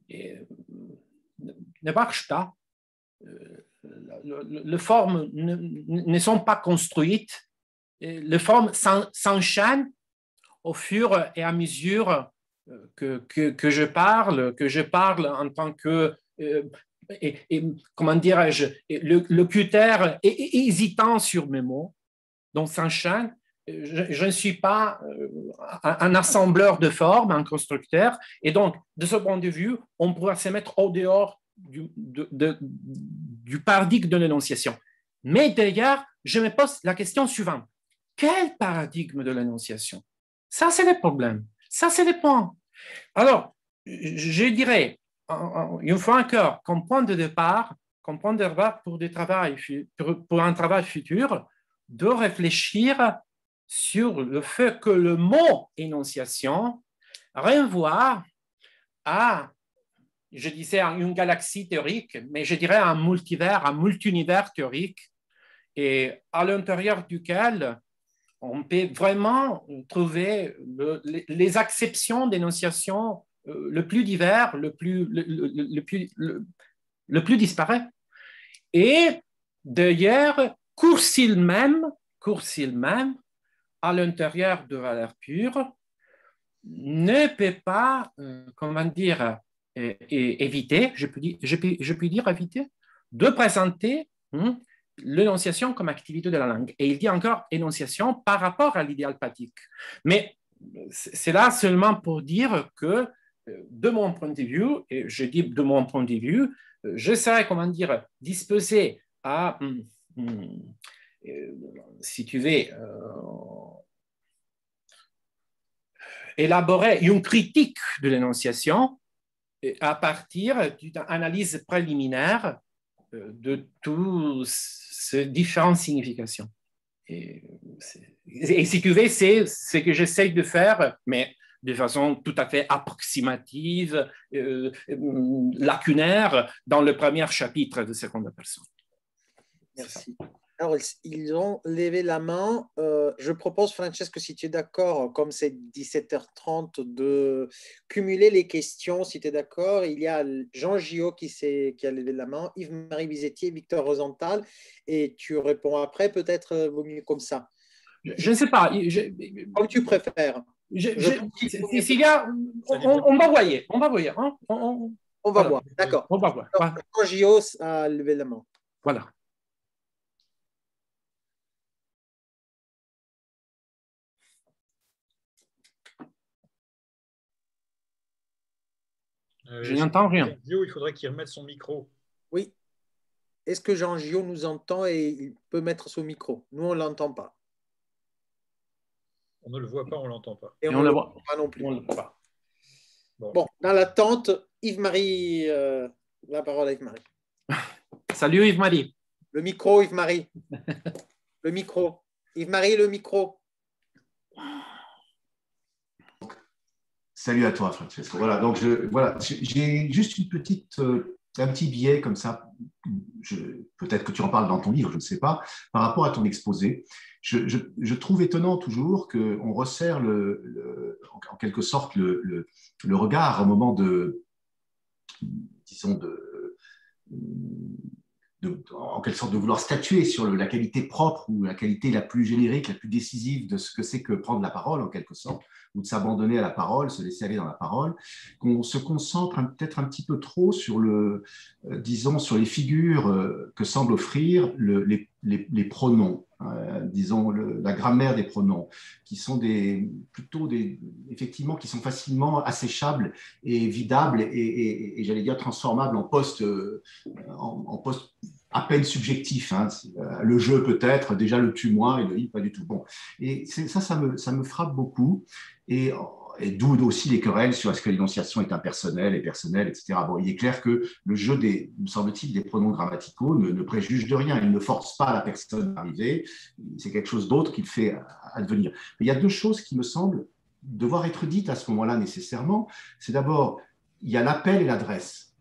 ne marche pas. Les formes ne sont pas construites. Les formes s'enchaînent au fur et à mesure que je parle en tant que, comment dirais-je, le locuteur hésitant sur mes mots, donc s'enchaîne. Je ne suis pas un assembleur de formes, un constructeur, et donc, de ce point de vue, on pourra se mettre au dehors du paradigme de l'énonciation. Mais d'ailleurs, je me pose la question suivante. Quel paradigme de l'énonciation? Ça, c'est le problème. Ça, c'est le point. Alors, je dirais, une fois encore, comme point de départ pour un travail futur, de réfléchir sur le fait que le mot énonciation renvoie à, je disais, à une galaxie théorique, mais je dirais un multivers, un multi-univers théorique, et à l'intérieur duquel on peut vraiment trouver les acceptions d'énonciation le plus divers, le plus disparu. Et d'ailleurs, Courcil même, à l'intérieur de Valeurs pures, ne peut pas, comment dire, éviter, je peux dire éviter, de présenter l'énonciation comme activité de la langue. Et il dit encore énonciation par rapport à l'idéal pathique. Mais c'est là seulement pour dire que, de mon point de vue, et je dis de mon point de vue, je serais, comment dire, disposé à, si tu veux, élaborer une critique de l'énonciation à partir d'une analyse préliminaire de toutes ces différentes significations. Et si tu veux, c'est ce que j'essaye de faire, mais de façon tout à fait approximative, lacunaire, dans le premier chapitre de Seconde Personne. Merci. Alors, ils ont levé la main. Je propose, Francesco, si tu es d'accord, comme c'est 17h30, de cumuler les questions, si tu es d'accord. Il y a Jean Gillot qui a levé la main, Yves-Marie Bizetti et Victor Rosenthal. Et tu réponds après, peut-être vaut mieux comme ça. Je ne sais pas. Comme tu préfères. S'il y a, on va voir. Hein? On va voir, d'accord. On va voir. Jean Gillot a levé la main. Voilà. Je n'entends rien. Il faudrait qu'il remette son micro. Oui. Est-ce que Jean Gillot nous entend et il peut mettre son micro? Nous, on ne l'entend pas. On ne le voit pas, on ne l'entend pas. Et on ne le voit pas non plus. Bon, dans l'attente, Yves-Marie, la parole à Yves-Marie. Salut Yves-Marie. Le micro, Yves-Marie. Le micro. Yves-Marie, le micro. Salut à toi, Francesco. Voilà, donc j'ai juste un petit biais comme ça. Peut-être que tu en parles dans ton livre, je ne sais pas, par rapport à ton exposé. Je trouve étonnant toujours qu'on resserre en quelque sorte le regard au moment disons, en quelque sorte de vouloir statuer sur la qualité propre ou la qualité la plus générique, la plus décisive de ce que c'est que prendre la parole, en quelque sorte, ou de s'abandonner à la parole, se laisser aller dans la parole, qu'on se concentre peut-être un petit peu trop sur disons, sur les figures que semblent offrir les pronoms, disons, la grammaire des pronoms, qui sont effectivement, qui sont facilement asséchables et vidables et j'allais dire transformables en poste à peine subjectif. Hein. Le je peut-être, déjà le tu, moi et le il pas du tout. Bon. Et ça me frappe beaucoup. Et d'où aussi les querelles sur est-ce que l'énonciation est impersonnelle et personnelle, etc. Bon, il est clair que le jeu me semble-t-il, des pronoms grammaticaux ne préjuge de rien. Il ne force pas la personne à arriver. C'est quelque chose d'autre qui le fait advenir. Mais il y a deux choses qui me semblent devoir être dites à ce moment-là nécessairement. C'est d'abord, il y a l'appel et l'adresse.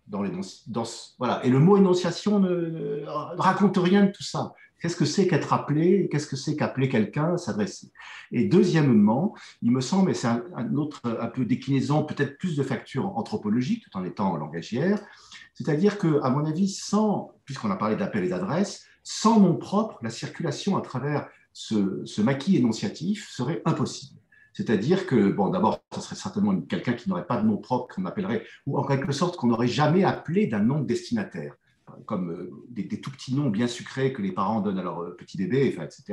Voilà. Et le mot énonciation ne raconte rien de tout ça. Qu'est-ce que c'est qu'être appelé? Qu'est-ce que c'est qu'appeler quelqu'un, s'adresser? Et deuxièmement, il me semble, et c'est un autre un peu déclinaison, peut-être plus de facture anthropologique, tout en étant langagière, c'est-à-dire qu'à mon avis, puisqu'on a parlé d'appel et d'adresse, sans nom propre, la circulation à travers ce maquis énonciatif serait impossible. C'est-à-dire que, bon, d'abord, ce serait certainement quelqu'un qui n'aurait pas de nom propre, qu'on appellerait, ou en quelque sorte qu'on n'aurait jamais appelé d'un nom de destinataire, comme des tout petits noms bien sucrés que les parents donnent à leur petit bébé, enfin, etc.,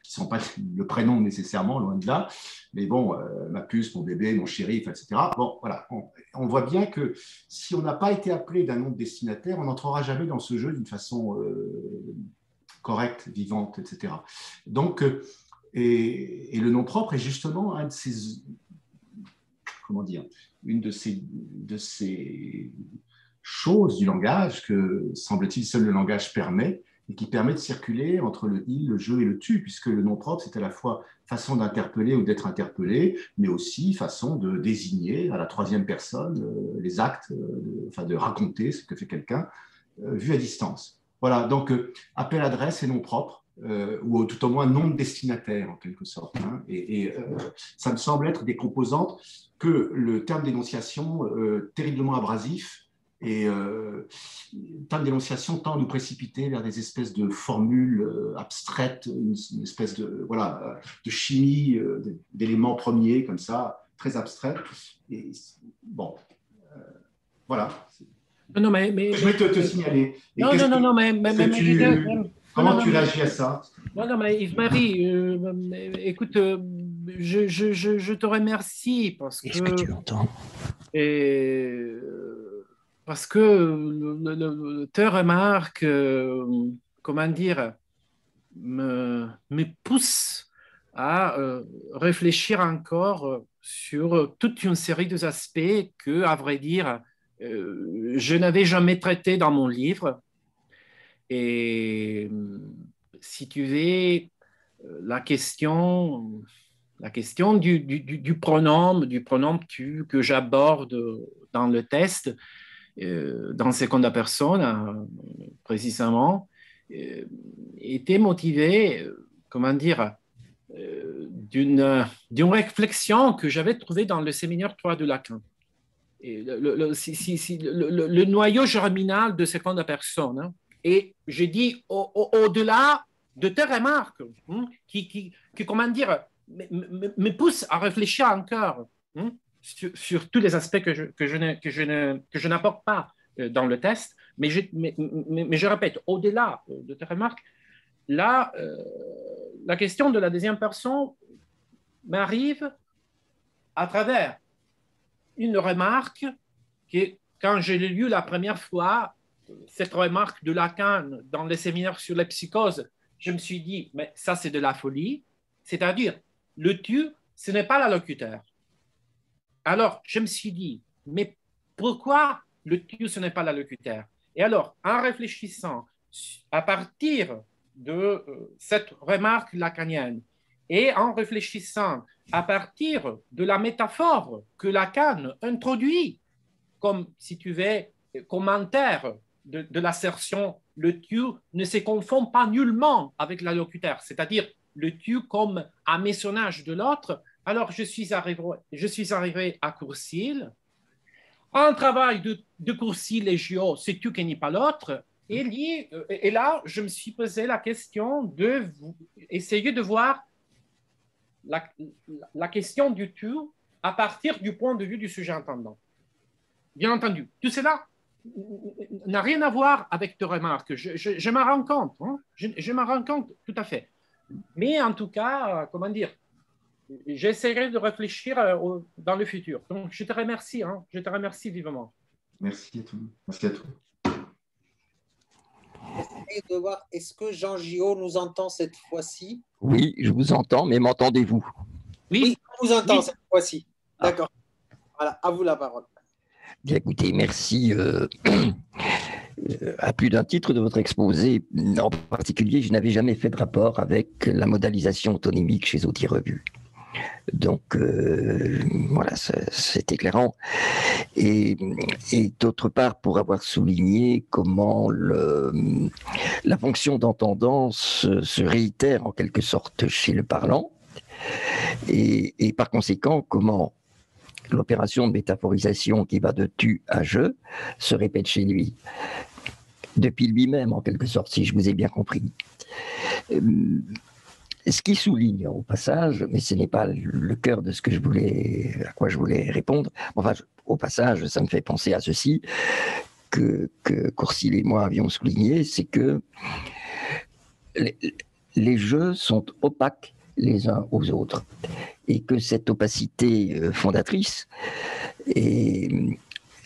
qui ne sont pas le prénom nécessairement, loin de là, mais bon, ma puce, mon bébé, mon chéri, enfin, etc. Bon, voilà, on voit bien que si on n'a pas été appelé d'un nom de destinataire, on n'entrera jamais dans ce jeu d'une façon correcte, vivante, etc. Donc, et le nom propre est justement une de ces choses du langage que, semble-t-il, seul le langage permet et qui permet de circuler entre le il, le je et le tu, puisque le nom propre, c'est à la fois façon d'interpeller ou d'être interpellé, mais aussi façon de désigner à la troisième personne les actes, de raconter ce que fait quelqu'un vu à distance. Voilà, donc appel-adresse et nom propre. Ou tout au moins nom de destinataire en quelque sorte. Hein. Ça me semble être des composantes que le terme d'énonciation terriblement abrasif et le terme d'énonciation tend à nous précipiter vers des espèces de formules abstraites, une espèce de chimie d'éléments premiers comme ça, très abstraits. Et bon, voilà. Non, mais je vais te signaler. Et non, mais comment tu réagis à ça? Non, mais Yves-Marie, écoute, je te remercie parce que... Est-ce que tu l'entends? Parce que tes remarques, comment dire, me poussent à réfléchir encore sur toute une série d'aspects que, à vrai dire, je n'avais jamais traités dans mon livre. Et si tu veux, la question du pronom tu que j'aborde dans le test, dans seconda persona, précisément, était motivée, comment dire, d'une réflexion que j'avais trouvée dans le séminaire 3 de Lacan. Et le noyau germinal de seconda persona, hein, et j'ai dit au-delà de tes remarques, hein, qui comment dire, me poussent à réfléchir encore, hein, sur tous les aspects que je n'apporte pas dans le test, mais je répète, au-delà de tes remarques, là, la question de la deuxième personne m'arrive à travers une remarque que, quand je l'ai lue la première fois, cette remarque de Lacan dans les séminaires sur la psychose, je me suis dit, mais ça, c'est de la folie. C'est-à-dire, le tu, ce n'est pas l'allocuteur. Alors, je me suis dit, mais pourquoi le tu, ce n'est pas l'allocuteur? Et alors, en réfléchissant à partir de cette remarque lacanienne et en réfléchissant à partir de la métaphore que Lacan introduit comme, si tu veux, commentaire de l'assertion « le tu ne se confond pas nullement avec l'allocuteur », c'est-à-dire le tu comme un messionnage de l'autre. Alors, je suis arrivé à Courcils. Un travail de Courcils et Gio, c'est tu qui n'est pas l'autre. Et là, je me suis posé la question d'essayer de voir la question du tu à partir du point de vue du sujet entendant. Bien entendu, tout cela n'a rien à voir avec tes remarques. Je m'en rends compte. Hein? Je m'en rends compte tout à fait. Mais en tout cas, comment dire, j'essaierai de réfléchir dans le futur. Donc, je te remercie. Hein? Je te remercie vivement. Merci à tous. Merci à tous. De voir, est-ce que Jean Giraud nous entend cette fois-ci? Oui, je vous entends, mais m'entendez-vous? Oui, on vous entend cette fois-ci. D'accord. Voilà, à vous la parole. Bien, écoutez, merci à plus d'un titre de votre exposé. En particulier, je n'avais jamais fait de rapport avec la modalisation autonomique chez Outil Revue. Donc, voilà, c'est éclairant. Et d'autre part, pour avoir souligné comment la fonction d'entendance se réitère en quelque sorte chez le parlant, et par conséquent, comment l'opération de métaphorisation qui va de tu à je se répète chez lui, depuis lui-même en quelque sorte, si je vous ai bien compris. Ce qui souligne au passage, mais ce n'est pas le cœur de à quoi je voulais répondre, enfin au passage ça me fait penser à ceci, que Courcils et moi avions souligné, c'est que les jeux sont opaques les uns aux autres, et que cette opacité fondatrice est,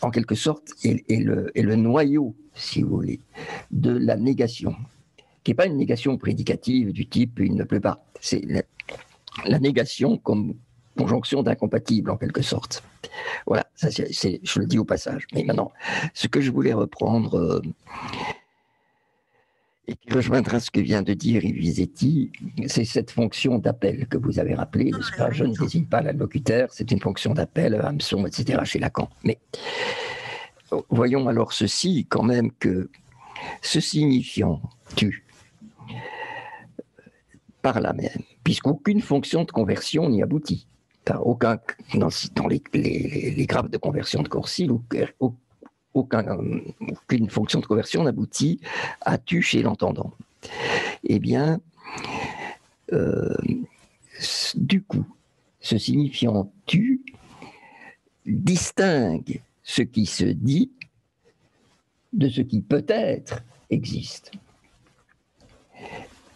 en quelque sorte, est le noyau, si vous voulez, de la négation, qui n'est pas une négation prédicative du type « il ne pleut pas », c'est la négation comme conjonction d'incompatibles, en quelque sorte. Voilà, ça je le dis au passage. Mais maintenant, ce que je voulais reprendre... et qui rejoindra ce que vient de dire Yves Vizetti, c'est cette fonction d'appel que vous avez rappelée, n'est-ce pas? Je ne désigne pas l'allocuteur, c'est une fonction d'appel, hameçon, etc., chez Lacan. Mais voyons alors ceci, quand même, que ce signifiant tu, par là même, puisqu'aucune fonction de conversion n'y aboutit, aucun, dans les graphes de conversion de Courcils, aucune fonction de conversion n'aboutit à tu chez l'entendant. Eh bien, du coup, ce signifiant tu distingue ce qui se dit de ce qui peut-être existe.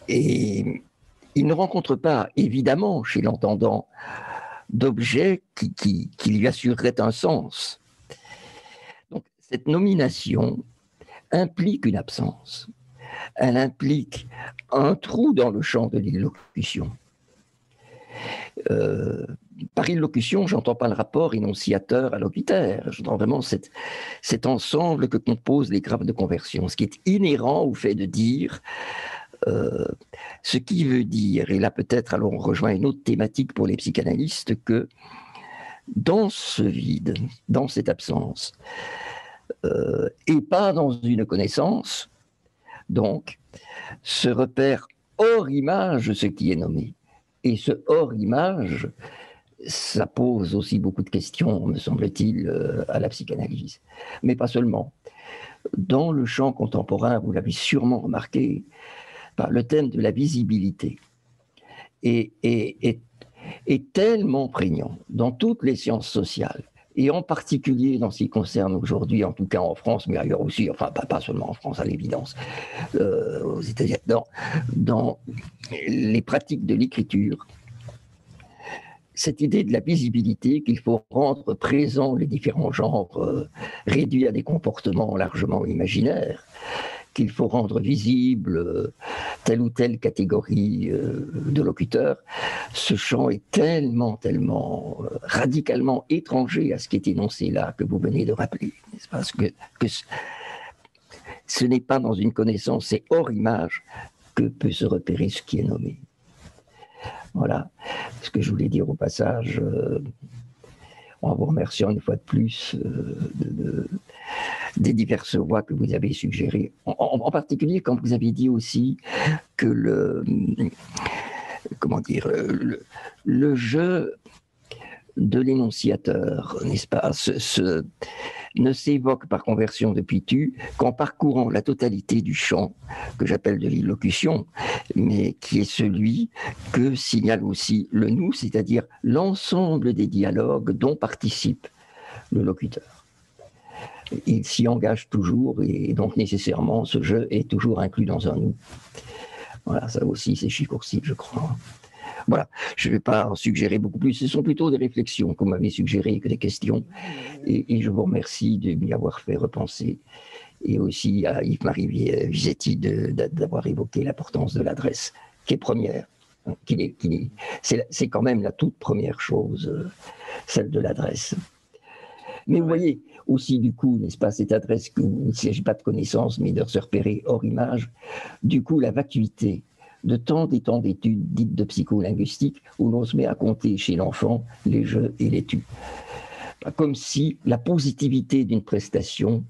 Et il ne rencontre pas, évidemment, chez l'entendant, d'objet qui lui assurerait un sens. Donc, cette nomination implique une absence. Elle implique un trou dans le champ de l'illocution. Par illocution, j'entends pas le rapport énonciateur-allocuteur, j'entends vraiment cet ensemble que composent les graphes de conversion, ce qui est inhérent au fait de dire, ce qui veut dire, et là peut-être alors on rejoint une autre thématique pour les psychanalystes, que dans ce vide, dans cette absence, et pas dans une connaissance, donc, se repère hors image ce qui est nommé. Et ce hors image, ça pose aussi beaucoup de questions, me semble-t-il, à la psychanalyse. Mais pas seulement. Dans le champ contemporain, vous l'avez sûrement remarqué, le thème de la visibilité est tellement prégnant dans toutes les sciences sociales, et en particulier dans ce qui concerne aujourd'hui, en tout cas en France, mais ailleurs aussi, enfin pas seulement en France à l'évidence, aux États-Unis, dans les pratiques de l'écriture, cette idée de la visibilité, qu'il faut rendre présents les différents genres réduits à des comportements largement imaginaires, qu'il faut rendre visible telle ou telle catégorie de locuteurs, ce champ est tellement radicalement étranger à ce qui est énoncé là, que vous venez de rappeler, n'est-ce pas? Que ce n'est pas dans une connaissance, c'est hors image que peut se repérer ce qui est nommé. Voilà ce que je voulais dire au passage, en vous remerciant une fois de plus des diverses voies que vous avez suggérées. En particulier quand vous avez dit aussi que le jeu de l'énonciateur, n'est-ce pas, ne s'évoque par conversion depuis tu qu'en parcourant la totalité du champ que j'appelle de l'illocution, mais qui est celui que signale aussi le nous, c'est-à-dire l'ensemble des dialogues dont participe le locuteur. Il s'y engage toujours et donc nécessairement ce jeu est toujours inclus dans un nous. Voilà, ça aussi c'est chicourci, je crois. Voilà, je ne vais pas en suggérer beaucoup plus, ce sont plutôt des réflexions qu'on m'avait suggérées que des questions, et je vous remercie de m'y avoir fait repenser, et aussi à Yves-Marie Visetti d'avoir évoqué l'importance de l'adresse, qui est première, c'est quand même la toute première chose, celle de l'adresse. Mais vous voyez aussi du coup, n'est-ce pas, cette adresse, il ne s'agit pas de connaissance, mais de se repérer hors image, du coup la vacuité de tant et tant d'études dites de psycholinguistique où l'on se met à compter chez l'enfant les je et les tu. Comme si la positivité d'une prestation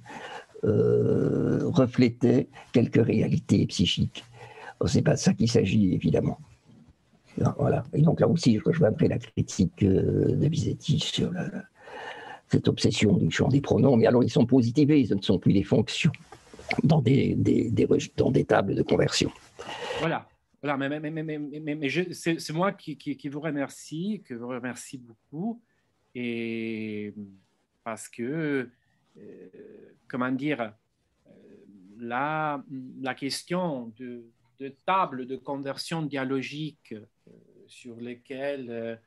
reflétait quelques réalités psychiques. Ce n'est pas de ça qu'il s'agit, évidemment. Voilà. Et donc là aussi, je rejoindrai la critique de Visetti sur cette obsession du champ des pronoms. Mais alors, ils sont positivés, ce ne sont plus des fonctions dans des tables de conversion. Voilà. Voilà, mais c'est moi qui vous remercie, beaucoup, et parce que, comment dire, la question de table de conversion dialogique sur lesquelles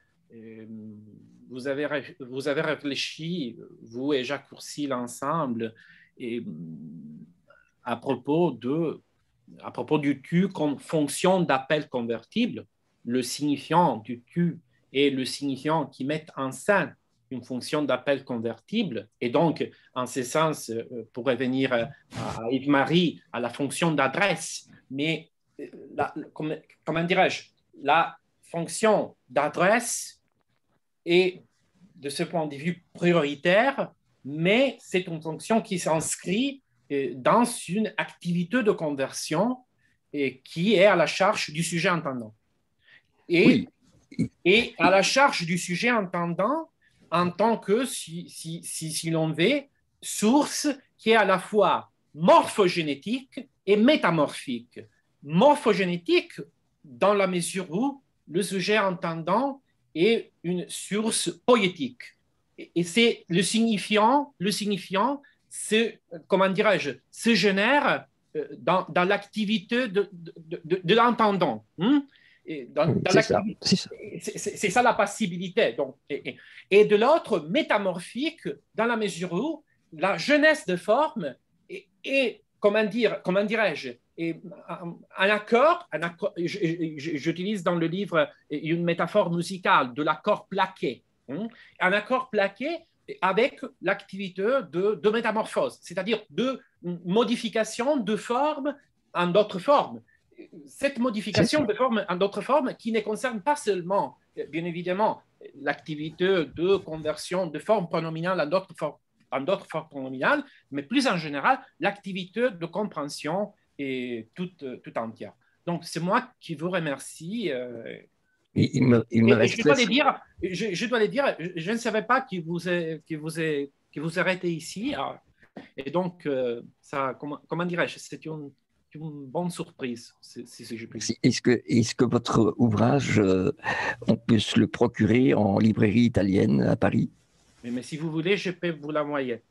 vous avez réfléchi, vous et Jacques Courcil ensemble, et à propos du tu comme fonction d'appel convertible, le signifiant du tu et le signifiant qui mettent en scène une fonction d'appel convertible. Et donc, en ce sens, pour revenir à Yves-Marie, à la fonction d'adresse, mais comment dirais-je, la fonction d'adresse est, de ce point de vue, prioritaire, mais c'est une fonction qui s'inscrit dans une activité de conversion qui est à la charge du sujet entendant. Et à la charge du sujet entendant en tant que, si l'on veut, source qui est à la fois morphogénétique et métamorphique. Morphogénétique dans la mesure où le sujet entendant est une source poétique. Et c'est le signifiant comment dirais-je, se génère dans l'activité de l'entendant. C'est ça la passibilité. Donc, et de l'autre, métamorphique, dans la mesure où la jeunesse de forme est comment dirais-je, un accord, j'utilise dans le livre une métaphore musicale de l'accord plaqué. Un accord plaqué avec l'activité de métamorphose, c'est-à-dire de modification de forme en d'autres formes. Cette modification de forme en d'autres formes qui ne concerne pas seulement, bien évidemment, l'activité de conversion de forme pronominale en d'autres formes pronominales, mais plus en général, l'activité de compréhension est toute entière. Donc, c'est moi qui vous remercie. Il me reste je dois le dire, je ne savais pas que vous arrêtez ici. Et donc, ça, comment dirais-je, c'est une bonne surprise, si je puis dire. Est-ce que votre ouvrage, on peut se le procurer en librairie italienne à Paris? Mais si vous voulez, je peux vous l'envoyer.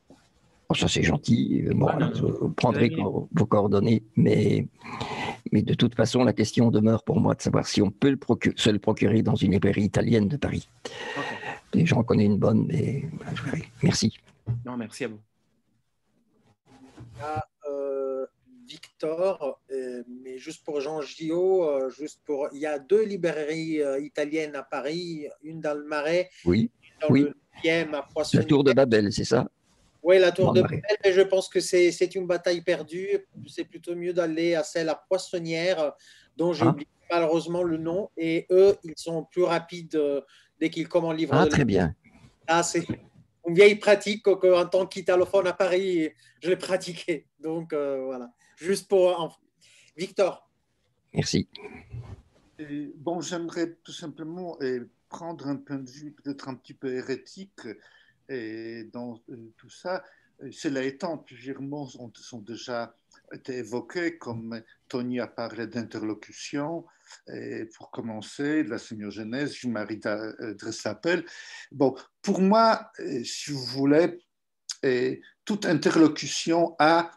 Oh, ça, c'est gentil. Bon, je prendrai vos coordonnées, mais de toute façon, la question demeure pour moi de savoir si on peut se le procurer dans une librairie italienne de Paris. Okay. J'en connais une bonne, mais je verrai. Merci. Non, merci à vous. Victor, mais juste pour Jean Gillot, il y a 2 librairies italiennes à Paris, une dans le Marais, oui, une dans le 9e à Poissonnière. La Tour de Babel, c'est ça? Oui, la tour Bon, de Marie. Babel, mais je pense que c'est une bataille perdue. C'est plutôt mieux d'aller à celle à Poissonnière, dont j'ai Ah, oublié malheureusement le nom. Et eux, ils sont plus rapides dès qu'ils commandent livre ah, de très bien. Ah, c'est une vieille pratique qu'en tant qu'italophone à Paris, je l'ai pratiquée. Donc, voilà. Juste pour... Victor. Merci. Bon, j'aimerais tout simplement prendre un point de vue peut-être un petit peu hérétique dans tout ça. Cela étant, plusieurs mots sont déjà été évoqués, comme Tony a parlé d'interlocution, pour commencer, de la sémiogenèse, Jean-Marie dresse l'appel. Bon, pour moi, si vous voulez, toute interlocution a,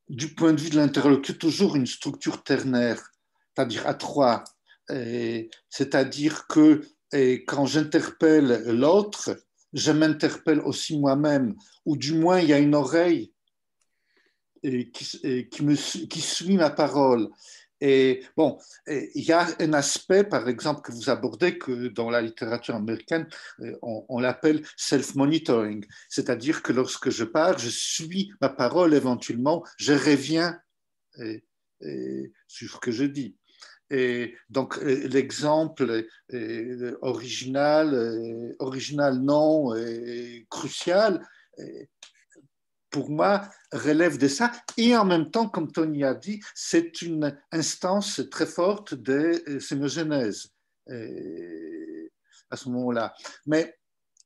du point de vue de l'interlocuteur, toujours une structure ternaire, c'est-à-dire à trois. C'est-à-dire que quand j'interpelle l'autre, je m'interpelle aussi moi-même, ou du moins il y a une oreille qui suit ma parole. Et bon, il y a un aspect, par exemple, que vous abordez, que dans la littérature américaine, on l'appelle self-monitoring, c'est-à-dire que lorsque je parle, je suis ma parole éventuellement, je reviens sur ce que je dis. Et donc, l'exemple original non, crucial, pour moi, relève de ça. Et en même temps, comme Tony a dit, c'est une instance très forte de sémiogenèse à ce moment-là. Mais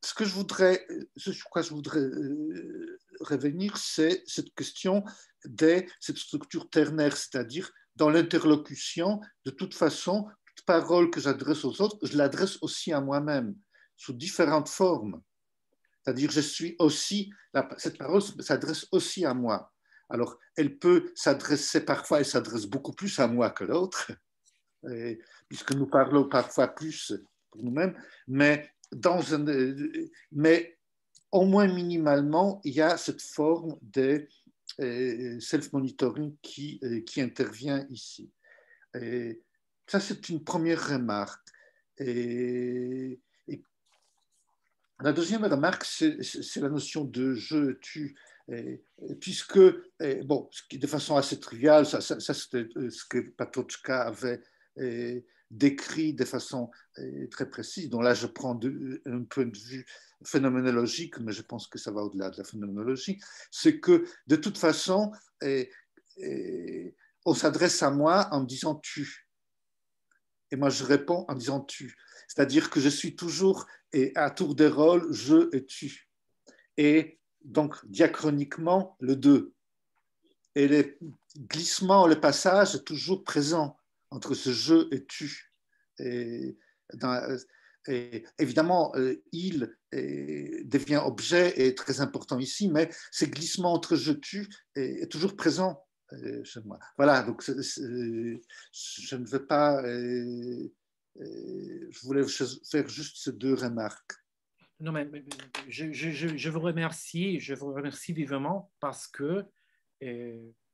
ce que je voudrais, sur quoi je voudrais revenir, c'est cette question de cette structure ternaire, c'est-à-dire dans l'interlocution, de toute façon, toute parole que j'adresse aux autres, je l'adresse aussi à moi-même, sous différentes formes. C'est-à-dire, je suis aussi, cette parole s'adresse aussi à moi. Alors, elle peut s'adresser parfois, elle s'adresse beaucoup plus à moi que l'autre, puisque nous parlons parfois plus pour nous-mêmes, mais au moins minimalement, il y a cette forme de self-monitoring qui intervient ici. Et ça, c'est une première remarque. Et la deuxième remarque, c'est la notion de je-tu, puisque, bon, de façon assez triviale, ça c'était ce que Patočka avait décrit de façon très précise. Donc là, je prends un point de vue phénoménologique, mais je pense que ça va au-delà de la phénoménologie, c'est que de toute façon, on s'adresse à moi en disant tu. Et moi, je réponds en disant tu. C'est-à-dire que je suis toujours à tour de rôle, je et tu. Et donc, diachroniquement, le deux. Et les glissements, le passage est toujours présent entre ce je et tu. Et évidemment, il devient objet et très important ici, mais ces glissements entre je et tu est toujours présent chez moi. Voilà, donc je ne veux pas... je voulais faire juste ces deux remarques. Non, mais je vous remercie vivement parce que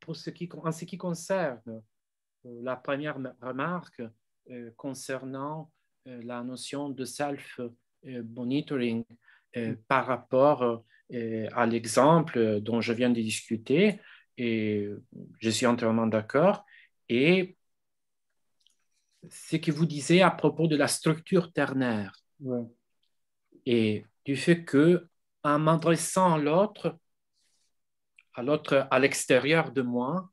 en ce qui concerne la première remarque concernant la notion de self-monitoring par rapport à l'exemple dont je viens de discuter, et je suis entièrement d'accord. Et ce que vous disiez à propos de la structure ternaire Ouais. et du fait que en m'adressant à l'autre, à l'extérieur de moi,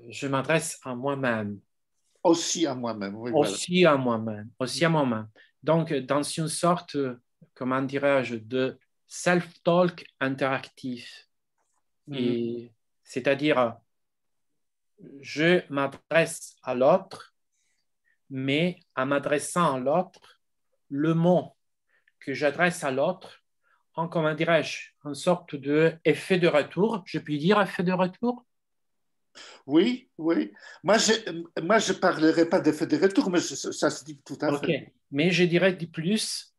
je m'adresse à moi-même. Aussi à moi-même, oui. Aussi à moi-même, aussi à moi-même. Donc, dans une sorte, comment dirais-je, de self-talk interactif. Et c'est-à-dire, je m'adresse à l'autre, mais en m'adressant à l'autre, le mot que j'adresse à l'autre, en, comment dirais-je, une sorte d'effet de retour. Je puis dire effet de retour? Oui, oui. Moi, je ne parlerai pas d'effet de retour, mais ça se dit tout à fait. OK. Mais je dirais plus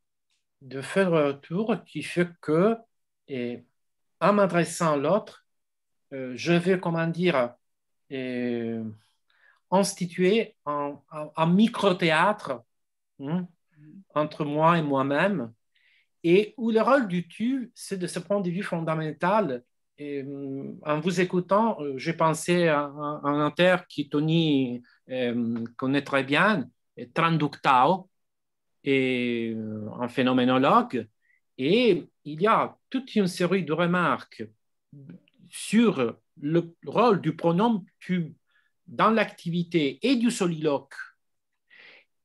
d'effet de retour qui fait que, en m'adressant à l'autre, je vais, comment dire, instituer un micro-théâtre entre moi et moi-même. et où le rôle du tu, c'est de ce point de vue fondamental. Et, en vous écoutant, j'ai pensé à un auteur qui Tony connaît très bien, Tranductao, et un phénoménologue. Et il y a toute une série de remarques sur le rôle du pronom tu dans l'activité et du soliloque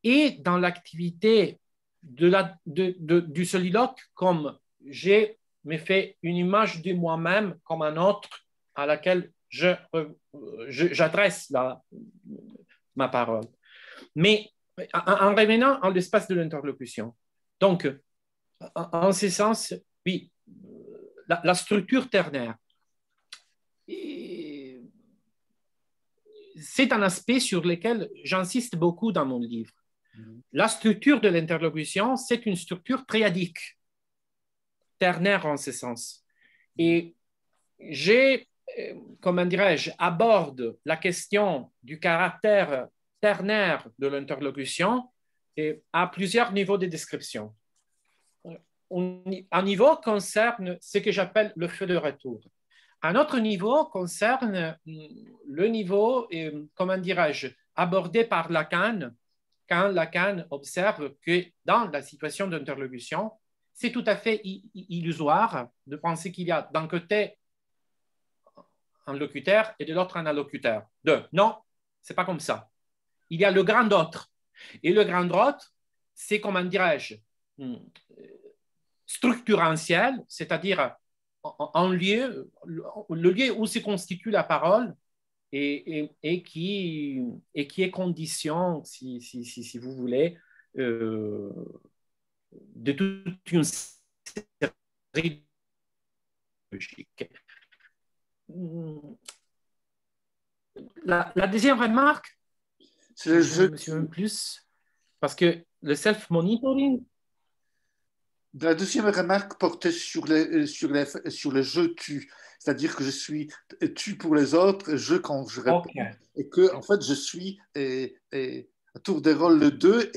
et dans l'activité du soliloque, comme j'ai me fait une image de moi-même comme un autre à laquelle j'adresse ma parole. Mais en revenant à l'espace de l'interlocution, donc, en ce sens, oui, la structure ternaire, c'est un aspect sur lequel j'insiste beaucoup dans mon livre. La structure de l'interlocution, c'est une structure triadique, ternaire en ce sens. Et comment dirais-je, aborde la question du caractère ternaire de l'interlocution à plusieurs niveaux de description. Un niveau concerne ce que j'appelle le feu de retour. Un autre niveau concerne le niveau, comment dirais-je, abordé par Lacan, quand Lacan observe que dans la situation d'interlocution, c'est tout à fait illusoire de penser qu'il y a d'un côté un locuteur et de l'autre un allocuteur. Non, ce n'est pas comme ça. Il y a le grand autre. Et le grand autre, c'est, comment dirais-je, structurentiel, c'est-à-dire le lieu où se constitue la parole et qui est condition, si vous voulez, de toute une série logique. La deuxième remarque, c'est le jeu. Monsieur plus, parce que le self-monitoring. La deuxième remarque portait sur le je tu, c'est-à-dire que je suis tu pour les autres, je quand je réponds, okay. Et que en fait je suis à tour de rôle le deux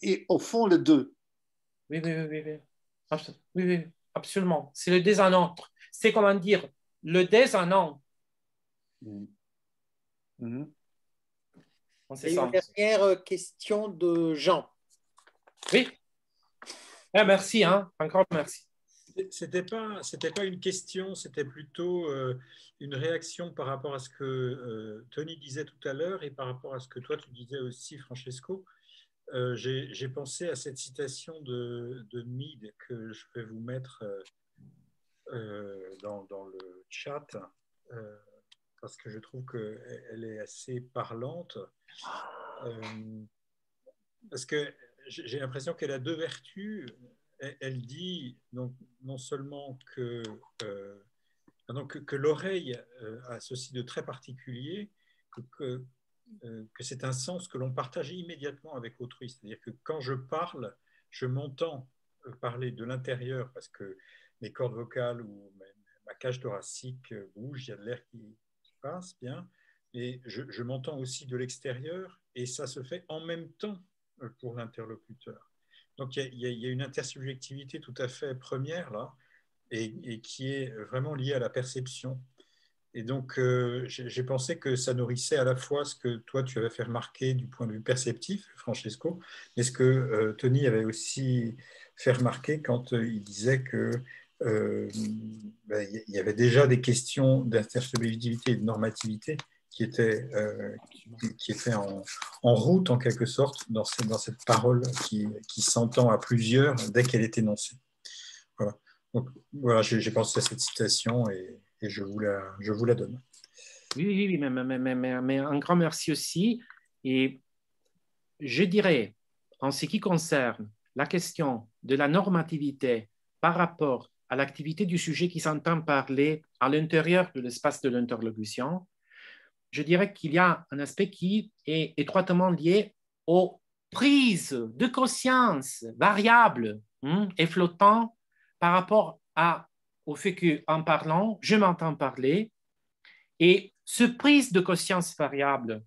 et au fond le deux. Oui, absolument. C'est le des en autre. C'est comment dire le des en un. Et une dernière question de Jean. Oui. Merci, encore merci. C'était pas une question, c'était plutôt une réaction par rapport à ce que Tony disait tout à l'heure et par rapport à ce que toi tu disais aussi, Francesco. J'ai pensé à cette citation de Mead que je vais vous mettre dans le chat parce que je trouve qu'elle est assez parlante. Parce que j'ai l'impression qu'elle a deux vertus. Elle dit donc, non seulement que l'oreille a ceci de très particulier, que c'est un sens que l'on partage immédiatement avec autrui. C'est-à-dire que quand je parle, je m'entends parler de l'intérieur parce que mes cordes vocales ou ma cage thoracique bouge, il y a de l'air qui passe bien, et je m'entends aussi de l'extérieur et ça se fait en même temps pour l'interlocuteur. Donc, il y a une intersubjectivité tout à fait première là, et qui est vraiment liée à la perception. Et donc, j'ai pensé que ça nourrissait à la fois ce que toi, tu avais fait remarquer du point de vue perceptif, Francesco, mais ce que Tony avait aussi fait remarquer quand il disait que il y avait déjà des questions d'intersubjectivité et de normativité qui était en route, en quelque sorte, dans cette parole qui s'entend à plusieurs dès qu'elle est énoncée. Voilà. Donc, voilà, j'ai pensé à cette citation et je vous la donne. Oui, mais un grand merci aussi. Et je dirais, en ce qui concerne la question de la normativité par rapport à l'activité du sujet qui s'entend parler à l'intérieur de l'espace de l'interlocution, je dirais qu'il y a un aspect qui est étroitement lié aux prises de conscience variables et flottantes par rapport au fait qu'en parlant, je m'entends parler. Et ces prises de conscience variables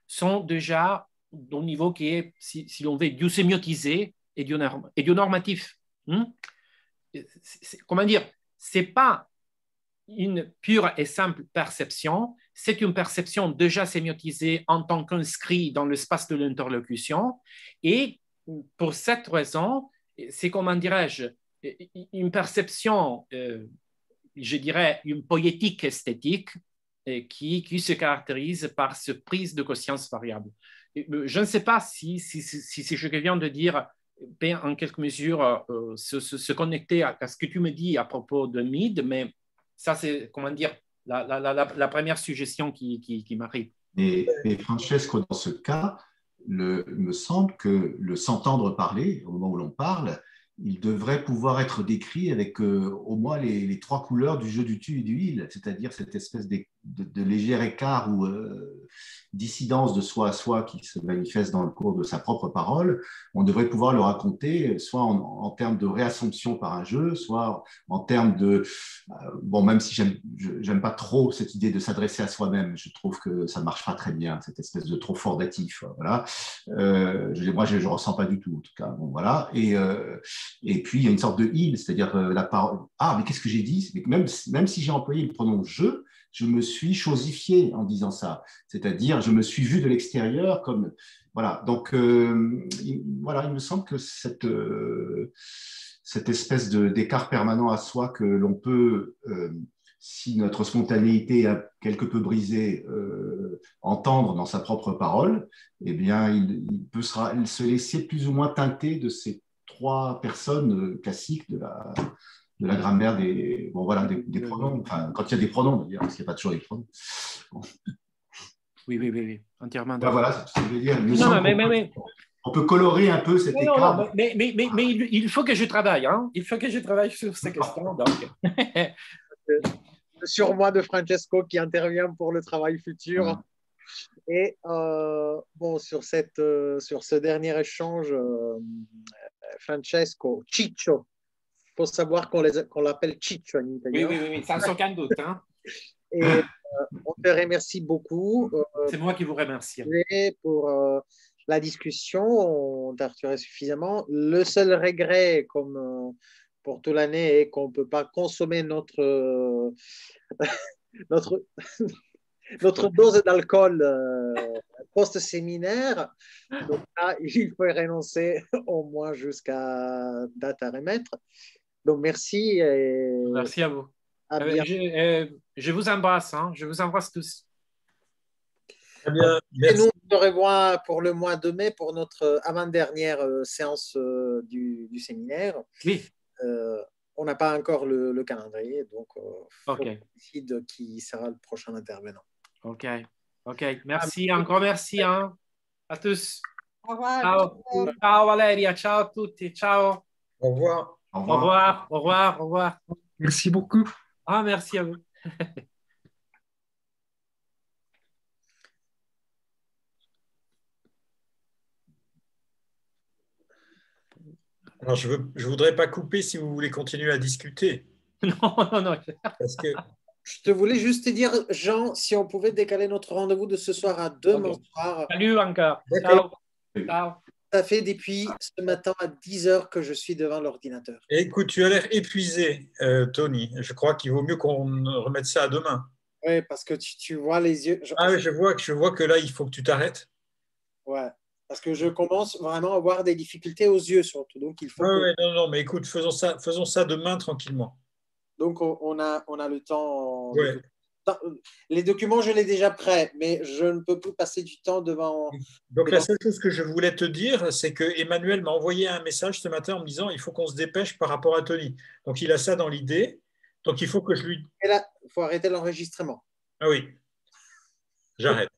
sont déjà au niveau qui est, si l'on veut, du sémiotisé et du normatif. comment dire, c'est pas une pure et simple perception, c'est une perception déjà sémiotisée en tant qu'inscrit dans l'espace de l'interlocution. Et pour cette raison, c'est, comment dirais-je, une perception, je dirais, une poétique esthétique qui se caractérise par ce prise de conscience variable. Je ne sais pas si ce que je viens de dire peut en quelque mesure se connecter à ce que tu me dis à propos de Mead, mais ça, c'est, comment dire, la première suggestion qui m'arrive. Et Francesco, dans ce cas, il me semble que le s'entendre parler, au moment où l'on parle, il devrait pouvoir être décrit avec au moins les trois couleurs du jeu du tu et du il, c'est-à-dire cette espèce de léger écart ou dissidence de soi à soi qui se manifeste dans le cours de sa propre parole. On devrait pouvoir le raconter soit en termes de réassomption par un jeu, soit en termes de... bon, même si j'aime pas trop cette idée de s'adresser à soi-même, je trouve que ça ne marche pas très bien, cette espèce de trop fordatif. Voilà. Moi, je ne ressens pas du tout, en tout cas. Bon, voilà. Et puis, il y a une sorte de il, c'est-à-dire la parole. Ah, mais qu'est-ce que j'ai dit? Même si j'ai employé le pronom je me suis chosifié en disant ça. C'est-à-dire, je me suis vu de l'extérieur comme. Voilà. Donc, voilà, il me semble que cette espèce d'écart permanent à soi que l'on peut, si notre spontanéité est quelque peu brisée, entendre dans sa propre parole, eh bien, il peut se laisser plus ou moins teinter de ces trois personnes classiques de la grammaire des pronoms, enfin, quand il y a des pronoms, d'ailleurs, parce qu'il n'y a pas toujours des pronoms. Bon. Oui, entièrement d'accord. Voilà, c'est ce que je veux dire. On peut colorer un peu cet écart. Non, mais il faut que je travaille, hein. Il faut que je travaille sur ces questions. Donc. Sur moi de Francesco qui intervient pour le travail futur. Et bon, sur ce dernier échange, Francesco, Ciccio, il faut savoir qu'on l'appelle Ciccio en italien. Oui, sans aucun doute. Hein. Et on te remercie beaucoup. C'est moi qui vous remercie. Pour la discussion, on t'a retiré suffisamment. Le seul regret, comme pour toute l'année, est qu'on ne peut pas consommer notre dose d'alcool post-séminaire. Donc là, il faut y renoncer au moins jusqu'à date à remettre. Donc merci. Merci à vous. Je vous embrasse. Hein. Je vous embrasse tous. Très bien. Et nous, on se revoit pour le mois de mai pour notre avant-dernière séance du séminaire. Oui. On n'a pas encore le calendrier, donc on décide qui sera le prochain intervenant. OK. Merci, encore merci hein, à tous. Au revoir. Ciao Valeria, ciao a tutti, ciao. Au revoir. Au revoir. Merci beaucoup. Ah, merci à vous. Alors, je voudrais pas couper si vous voulez continuer à discuter. Non. Parce que... Je te voulais juste te dire, Jean, si on pouvait décaler notre rendez-vous de ce soir à demain soir. Salut encore. Ciao. Ça fait depuis ce matin à 10h que je suis devant l'ordinateur. Écoute, tu as l'air épuisé, Tony. Je crois qu'il vaut mieux qu'on remette ça à demain. Oui, parce que tu vois les yeux. Oui, je vois que là, il faut que tu t'arrêtes. Ouais, parce que je commence vraiment à avoir des difficultés aux yeux surtout. Donc, il faut non, mais écoute, faisons ça demain tranquillement. Donc, on a le temps. Ouais. Les documents, je les ai déjà prêts, mais je ne peux plus passer du temps devant. Donc, la seule chose que je voulais te dire, c'est que Emmanuel m'a envoyé un message ce matin en me disant il faut qu'on se dépêche par rapport à Tony. Donc, il a ça dans l'idée. Donc, il faut que je lui. Et là, il faut arrêter l'enregistrement. Ah oui, j'arrête.